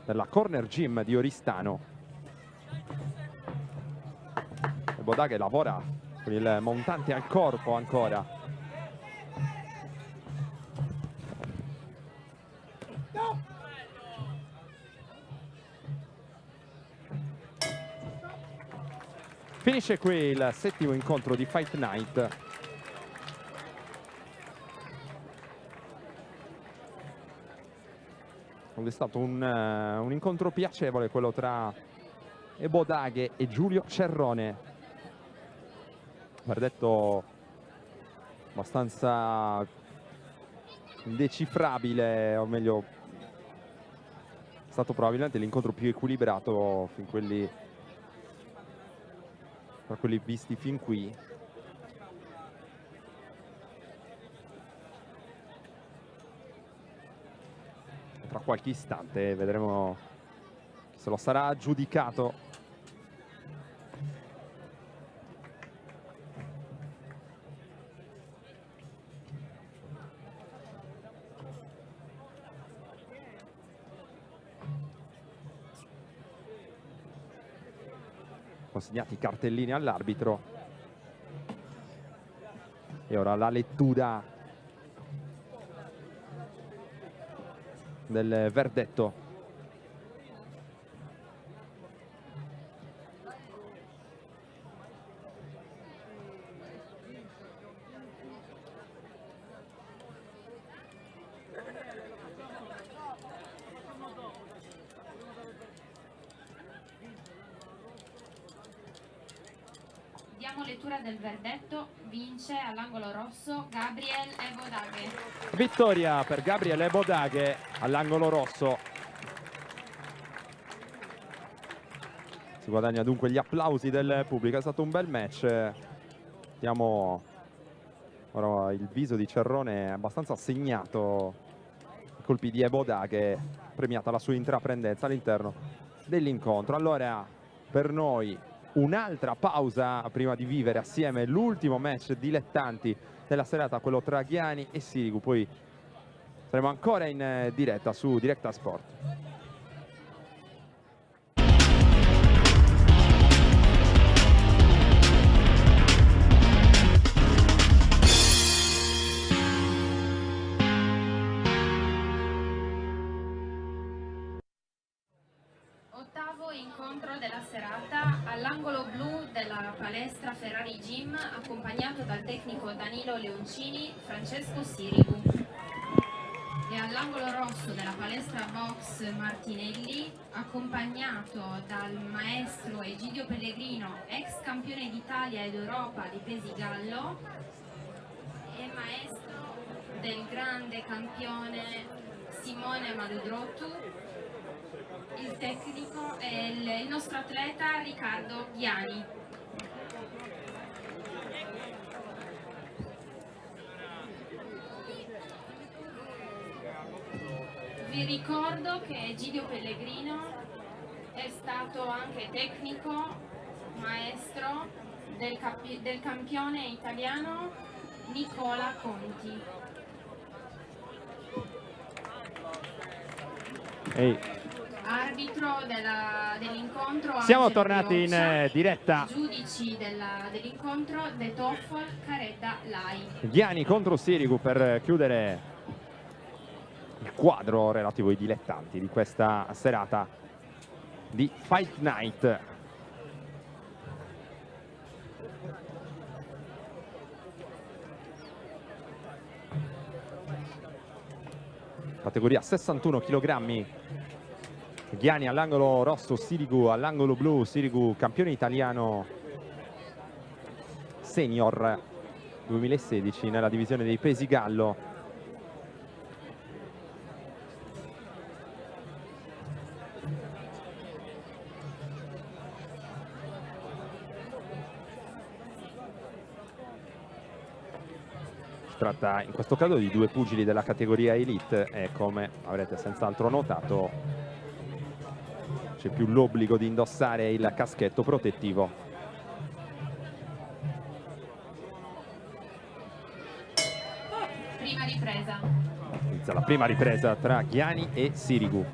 della Corner Gym di Oristano. Ebodaghe lavora con il montante al corpo ancora. Finisce qui il settimo incontro di Fight Night. È stato un incontro piacevole quello tra Ebodaghe e Giulio Cerrone. Verdetto abbastanza indecifrabile, o meglio è stato probabilmente l'incontro più equilibrato tra quelli visti fin qui. Tra qualche istante vedremo chi se lo sarà aggiudicato. consegnati i cartellini all'arbitro. E ora la lettura del verdetto. Diamo lettura del verdetto. Vince all'angolo rosso Gabriel Ebodaghe. Vittoria per Gabriel Ebodaghe all'angolo rosso. Si guadagna dunque gli applausi del pubblico. È stato un bel match. Vediamo ora il viso di Cerrone abbastanza segnato. I colpi di Ebodaghe, premiata la sua intraprendenza all'interno dell'incontro. Allora, per noi un'altra pausa prima di vivere assieme l'ultimo match dilettanti della serata, quello tra Ghiani e Sirigu. Poi saremo ancora in diretta su Directa Sport. Ottavo incontro della serata all'angolo blu della palestra Ferrari Gym, accompagnato dal tecnico Danilo Leoncini, Francesco Sirigu. E all'angolo rosso della palestra box Martinelli, accompagnato dal maestro Egidio Pellegrino, ex campione d'Italia ed Europa di pesi gallo e maestro del grande campione Simone Maludrotu. Il tecnico è il nostro atleta Riccardo Ghiani. Vi ricordo che Egidio Pellegrino è stato anche tecnico, maestro del campione italiano Nicola Conti. Ehi. Arbitro dell'incontro. Siamo Angelo tornati Pioccia. in diretta. Giudici dell'incontro De Toffol, Caredda, Lai. Ghiani contro Sirigu per chiudere il quadro relativo ai dilettanti di questa serata di Fight Night. Categoria 61 kg. Ghiani all'angolo rosso, Sirigu all'angolo blu. Sirigu campione italiano senior 2016 nella divisione dei pesi gallo. Si tratta in questo caso di due pugili della categoria Elite e, come avrete senz'altro notato, c'è più l'obbligo di indossare il caschetto protettivo. Prima ripresa. Inizia la prima ripresa tra Ghiani e Sirigu.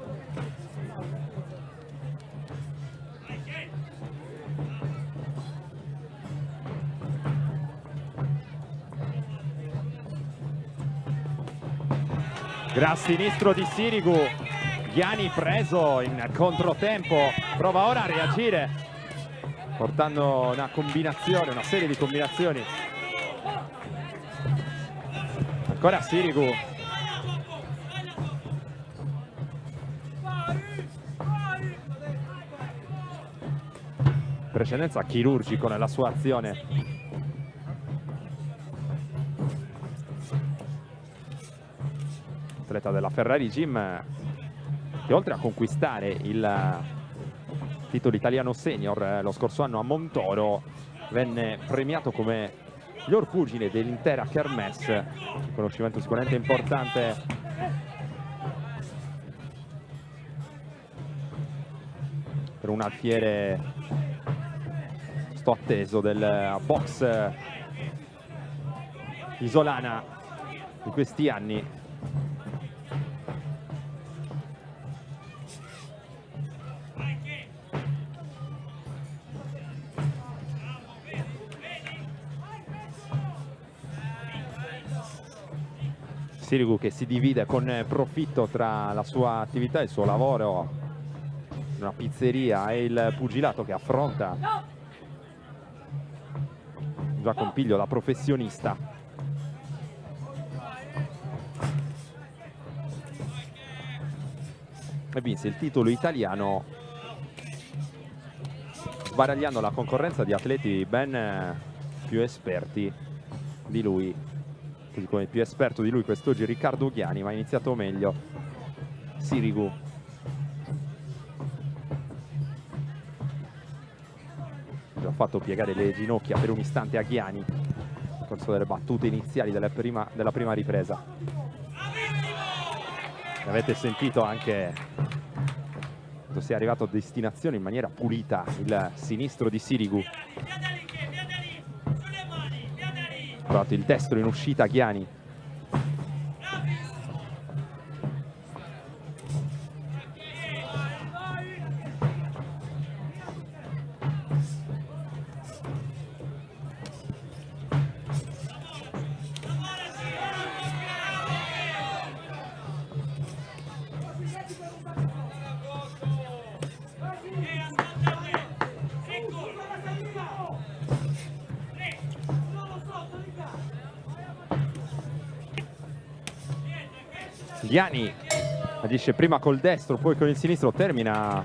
Gran sinistro di Sirigu. Ghiani preso in controtempo, prova ora a reagire portando una combinazione, una serie di combinazioni. Ancora Sirigu. Precedenza chirurgico nella sua azione. Atleta della Ferrari Gym, che oltre a conquistare il titolo italiano senior lo scorso anno a Montoro, venne premiato come miglior pugile dell'intera Kermesse, riconoscimento sicuramente importante per un alfiere sto atteso del box isolana di questi anni. Sirigu che si divide con profitto tra la sua attività e il suo lavoro in una pizzeria e il pugilato che affronta Giacomo Piglio da professionista. E vinse il titolo italiano sbaragliando la concorrenza di atleti ben più esperti di lui. Così come il più esperto di lui quest'oggi Riccardo Ghiani, ma ha iniziato meglio Sirigu. Ha fatto piegare le ginocchia per un istante a Ghiani nel corso delle battute iniziali della prima ripresa. Avete sentito anche quando si è arrivato a destinazione in maniera pulita il sinistro di Sirigu. Ha provato il destro in uscita Ghiani. Ghiani agisce prima col destro, poi con il sinistro, termina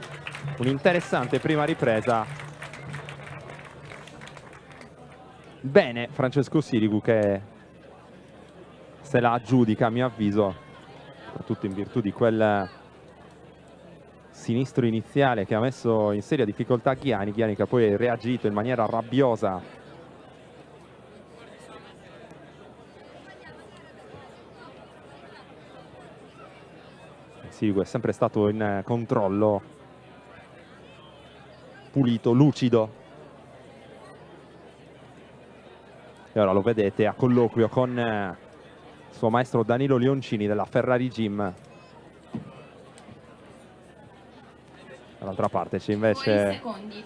un'interessante prima ripresa. Bene Francesco Sirigu che se la aggiudica a mio avviso, soprattutto in virtù di quel sinistro iniziale che ha messo in seria difficoltà Ghiani che ha poi reagito in maniera rabbiosa. Sirigu è sempre stato in controllo, pulito, lucido. E ora lo vedete a colloquio con il suo maestro Danilo Leoncini della Ferrari Gym. Dall'altra parte c'è invece il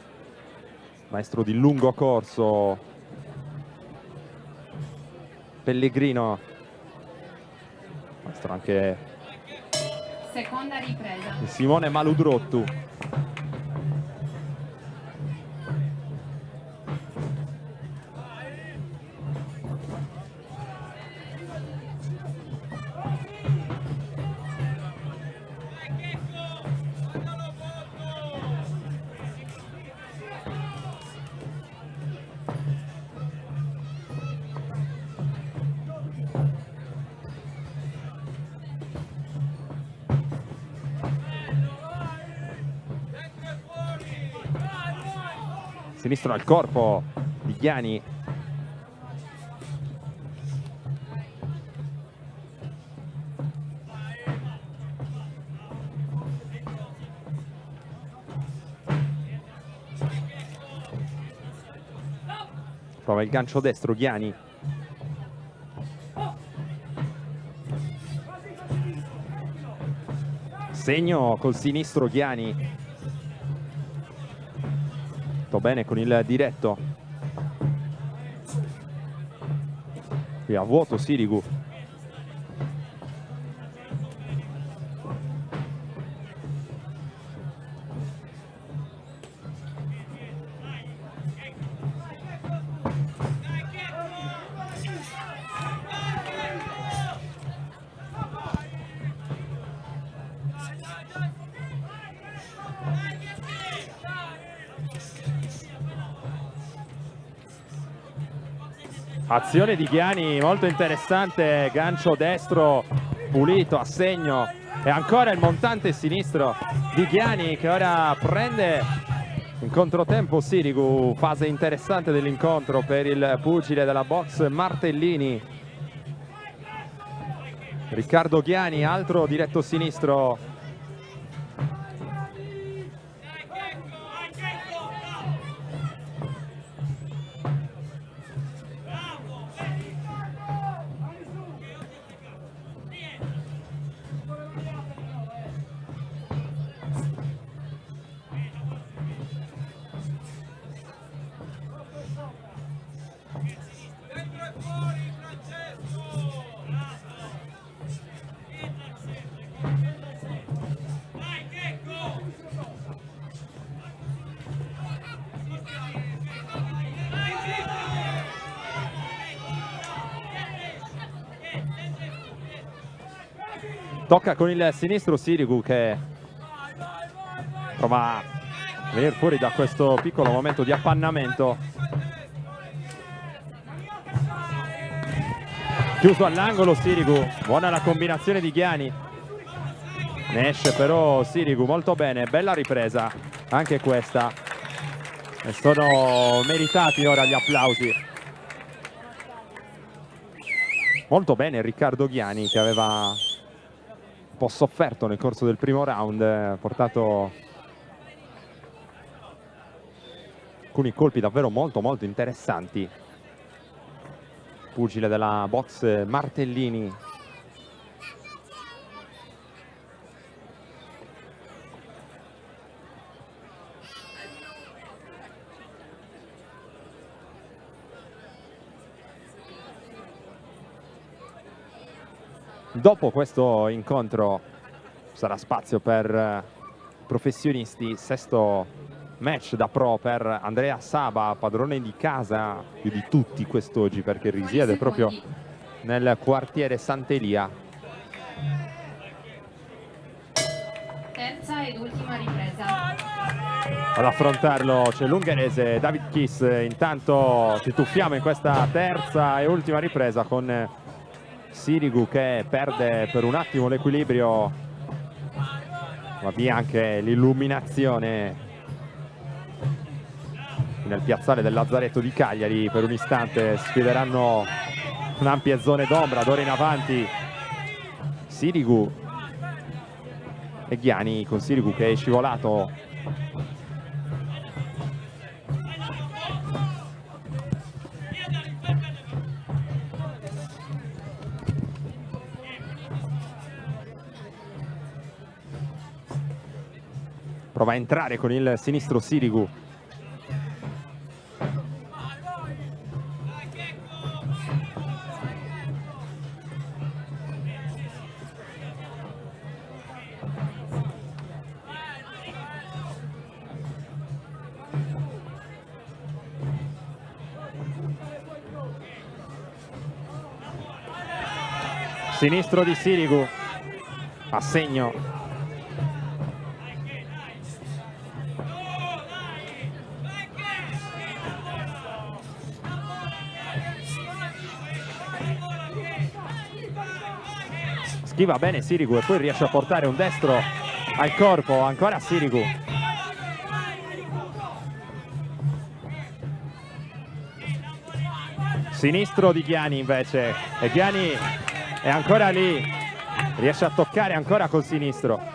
maestro di lungo corso Pellegrino, maestro anche Seconda ripresa. Simone Maludrottu. Sinistro al corpo di Ghiani. Prova il gancio destro Ghiani. Segno col sinistro Ghiani. Bene con il diretto. Qui a vuoto Sirigu. Azione di Ghiani molto interessante, gancio destro pulito a segno e ancora il montante sinistro di Ghiani che ora prende in controtempo Sirigu. Fase interessante dell'incontro per il pugile della box Martellini. Riccardo Ghiani, altro diretto sinistro. Tocca con il sinistro Sirigu che prova a venire fuori da questo piccolo momento di appannamento. Chiuso all'angolo Sirigu, buona la combinazione di Ghiani. Ne esce però Sirigu molto bene, bella ripresa anche questa. E sono meritati ora gli applausi. Molto bene Riccardo Ghiani, che aveva un po' sofferto nel corso del primo round, ha portato alcuni colpi davvero molto interessanti. Pugile della box Martellini. Dopo questo incontro sarà spazio per professionisti, sesto match da pro per Andrea Saba, padrone di casa più di tutti quest'oggi perché risiede proprio nel quartiere Sant'Elia. Terza ed ultima ripresa. Ad affrontarlo c'è l'ungherese David Kiss. Intanto ci tuffiamo in questa terza e ultima ripresa con Sirigu che perde per un attimo l'equilibrio, ma via anche l'illuminazione nel piazzale del Lazzaretto di Cagliari. Per un istante sfideranno ampie zone d'ombra d'ora in avanti Sirigu e Ghiani, con Sirigu che è scivolato prova a entrare con il sinistro Sirigu. Sinistro di Sirigu a segno. Schiva bene Sirigu e poi riesce a portare un destro al corpo, ancora Sirigu. Sinistro di Ghiani invece, e Ghiani è ancora lì, riesce a toccare ancora col sinistro.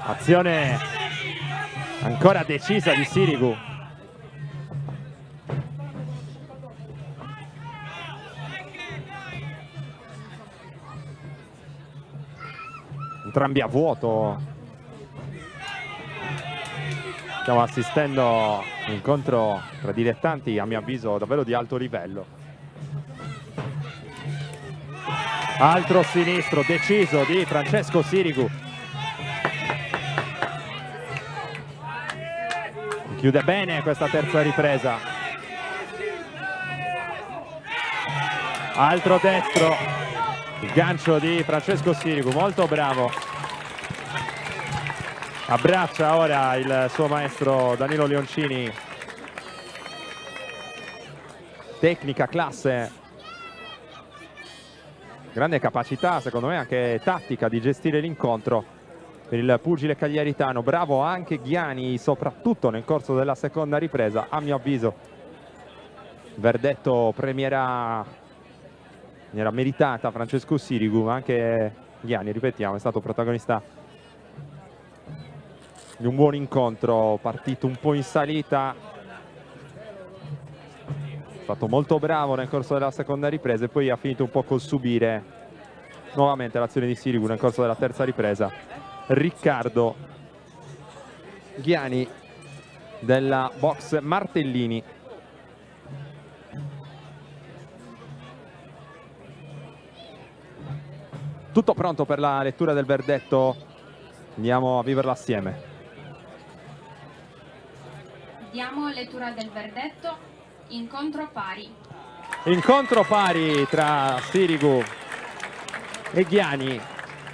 Azione ancora decisa di Sirigu. Entrambi a vuoto. Stiamo assistendo a un incontro tra dilettanti, a mio avviso davvero di alto livello. Altro sinistro deciso di Francesco Sirigu. Chiude bene questa terza ripresa. Altro destro. Il gancio di Francesco Sirigu, molto bravo. Abbraccia ora il suo maestro Danilo Leoncini. Tecnica, classe. Grande capacità, secondo me, anche tattica di gestire l'incontro per il pugile cagliaritano. Bravo anche Ghiani, soprattutto nel corso della seconda ripresa. A mio avviso verdetto premierà meritata Francesco Sirigu, ma anche Ghiani, ripetiamo, è stato protagonista di un buon incontro, partito un po' in salita, è stato molto bravo nel corso della seconda ripresa e poi ha finito un po' col subire nuovamente l'azione di Sirigu nel corso della terza ripresa. Riccardo Ghiani della box Martellini. Tutto pronto per la lettura del verdetto? Andiamo a viverla assieme. Diamo lettura del verdetto. Incontro pari. Incontro pari tra Sirigu e Ghiani.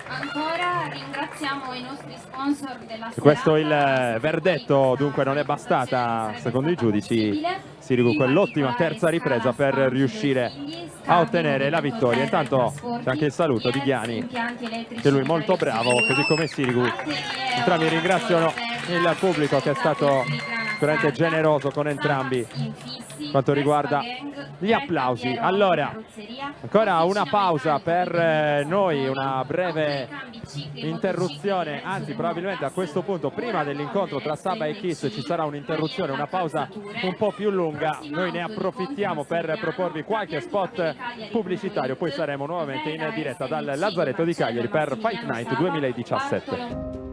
Ancora ringraziamo i nostri sponsor della serata. Questo il verdetto, dunque non è bastata, secondo i giudici, Sirigu quell'ottima terza ripresa per riuscire a ottenere la vittoria. Intanto c'è anche il saluto di Ghiani, che lui molto bravo, così come Sirigu. Entrambi ringraziano il pubblico che è stato sicuramente generoso con entrambi quanto riguarda gli applausi. Allora, ancora una pausa per noi, una breve interruzione, anzi probabilmente a questo punto prima dell'incontro tra Saba e Kiss ci sarà un'interruzione, una pausa un po' più lunga. Noi ne approfittiamo per proporvi qualche spot pubblicitario, poi saremo nuovamente in diretta dal Lazzaretto di Cagliari per Fight Night 2017.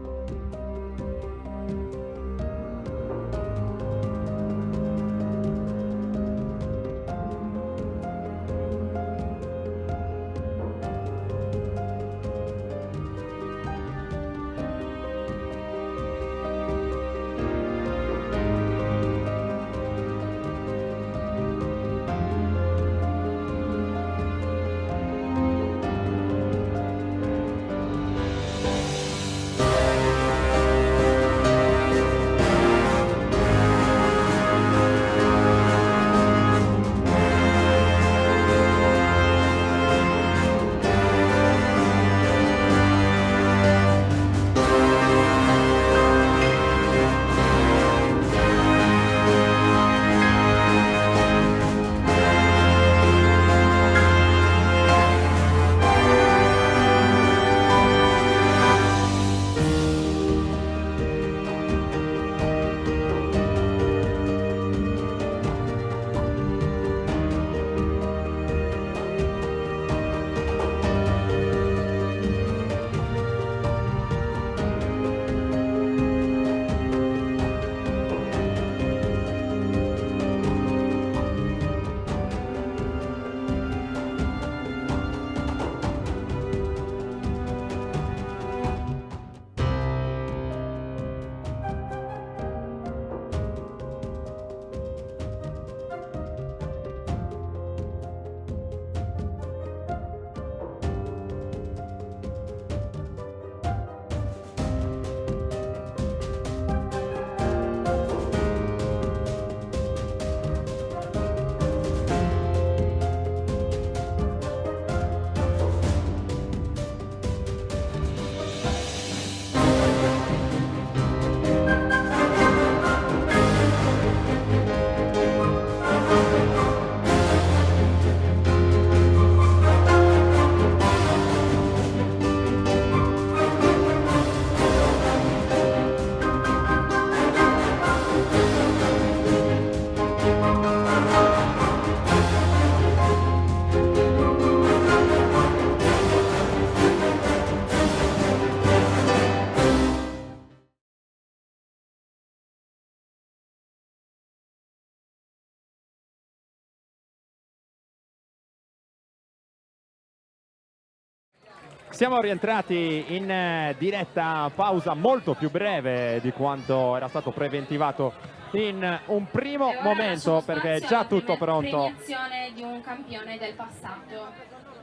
Siamo rientrati in diretta, pausa molto più breve di quanto era stato preventivato in un primo momento, perché è già tutto pronto. Premiazione di un campione del passato.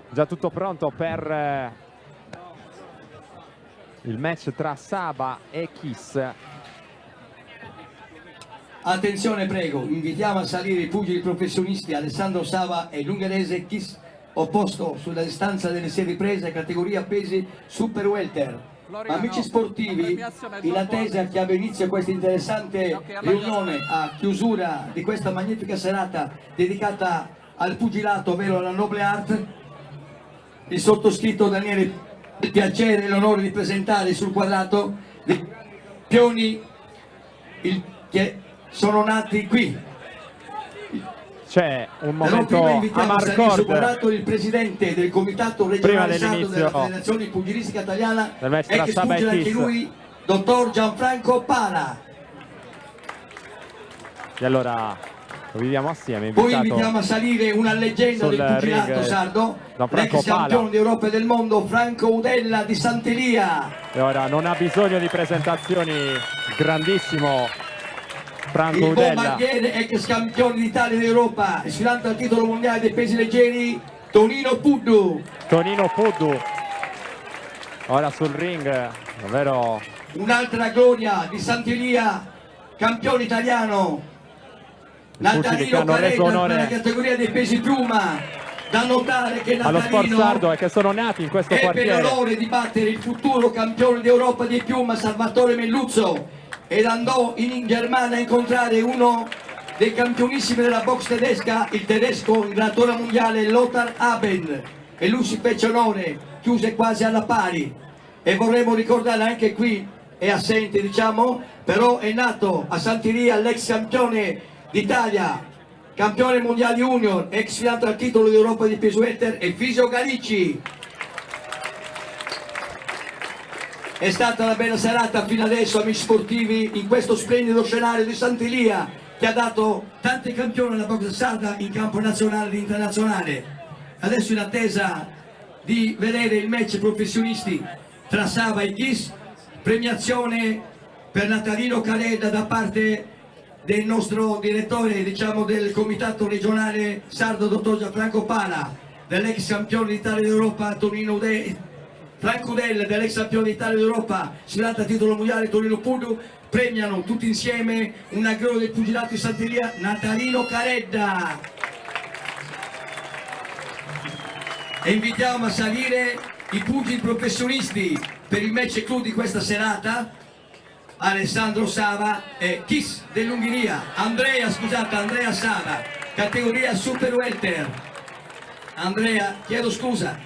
Già tutto pronto per il match tra Saba e Kiss. Attenzione, prego, invitiamo a salire i pugili professionisti Alessandro Saba e l'ungherese Kiss, opposto sulla distanza delle 6 riprese, categoria pesi super welter. Amici sportivi, in attesa che abbia inizio questa interessante riunione a chiusura di questa magnifica serata dedicata al pugilato, ovvero alla noble art, il sottoscritto Daniele, il piacere e l'onore di presentare sul quadrato dei campioni che sono nati qui. c'è un Però momento prima invitiamo a salire su Amarcord Bonato il presidente del comitato regionale sardo dell'inizio della Federazione Pugilistica Italiana del match e tra che Saba e sfugge anche Kiss. lui, dottor Gianfranco Pala. E allora lo viviamo assieme. Poi invitiamo a salire una leggenda sul del pugilato ring, sardo, Gianfranco l'ex campione Pala. d'Europa e del mondo Franco Udella di Sant'Elia. E ora non ha bisogno di presentazioni, grandissimo Franco Il Udella. bombardiere, ex campione d'Italia e d'Europa, sfidante al titolo mondiale dei pesi leggeri, Tonino Puddu. Tonino Puddu ora sul ring, davvero Un'altra gloria di Sant'Elia, campione italiano, pugili che Natalino hanno reso Caretta onore nella categoria dei pesi piuma. Da notare che allo sport Natalino sardo e che sono nati in questo ebbe quartiere. l'onore di battere il futuro campione d'Europa di piuma Salvatore Melluzzo ed andò in Germania a incontrare uno dei campionissimi della box tedesca, il tedesco in gradatoria mondiale Lothar Abend, e lui si fece onore, chiuse quasi alla pari. E vorremmo ricordare anche qui, è assente diciamo, però è nato a Sant'Elia l'ex campione d'Italia, campione mondiale junior, ex sfidante al titolo d'Europa di peso welter e Fisio Galici. È stata una bella serata fino adesso, amici sportivi, in questo splendido scenario di Sant'Elia che ha dato tanti campioni alla box sarda in campo nazionale ed internazionale. Adesso in attesa di vedere il match professionisti tra Saba e Kiss, premiazione per Natalino Caretta da parte del nostro direttore, diciamo, del comitato regionale sardo, dottor Gianfranco Pala, dell'ex campione d'Italia d'Europa Tonino Udella, Franco Udella, dell'ex campione d'Italia d'Europa sfidante a titolo mondiale Tonino Puddu, premiano tutti insieme una gloria del pugilato di Sant'Elia, Natalino Caretta. E invitiamo a salire i pugili professionisti per il match clou di questa serata, Alessandro Sava e Kiss dell'Ungheria, Andrea Sava, categoria super welter. Andrea, chiedo scusa.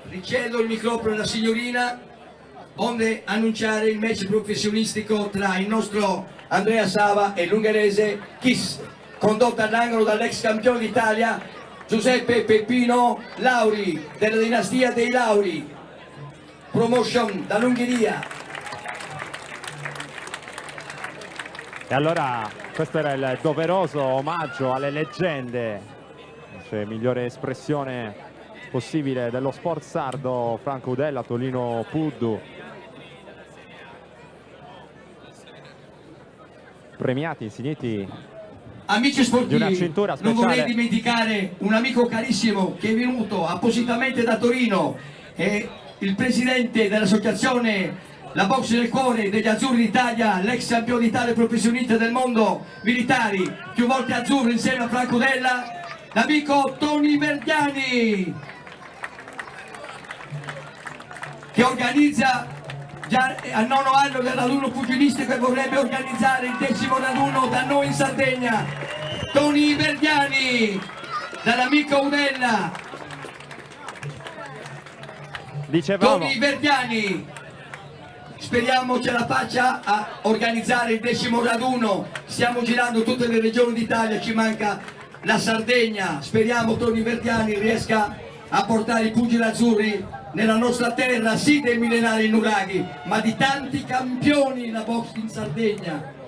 Ricevo il microfono alla signorina, onde annunciare il match professionistico tra il nostro Andrea Sava e l'ungherese Kiss, condotta all'angolo dall'ex campione d'Italia Giuseppe Peppino Lauri, della dinastia dei Lauri, promotion dall'Ungheria. E allora questo era il doveroso omaggio alle leggende, cioè migliore espressione possibile dello sport sardo, Franco Udella, Tonino Puddu, premiati, insigniti Amici di una sportivi, cintura non vorrei speciale. dimenticare un amico carissimo che è venuto appositamente da Torino, è il presidente dell'associazione La Box del Cuore degli Azzurri d'Italia, l'ex campione d'Italia professionista del mondo militari, più volte azzurro insieme a Franco Udella, l'amico Tony Verdiani, che organizza già al 9° anno del raduno pugilistico e vorrebbe organizzare il 10° raduno da noi in Sardegna. Tony Verdiani, dall'amico Udella. Dicevamo, Tony Verdiani, speriamo ce la faccia a organizzare il 10° raduno. Stiamo girando tutte le regioni d'Italia, ci manca la Sardegna. Speriamo Tony Verdiani riesca a portare i pugili azzurri nella nostra terra, sì, del millenario Nuraghi, ma di tanti campioni in box in Sardegna.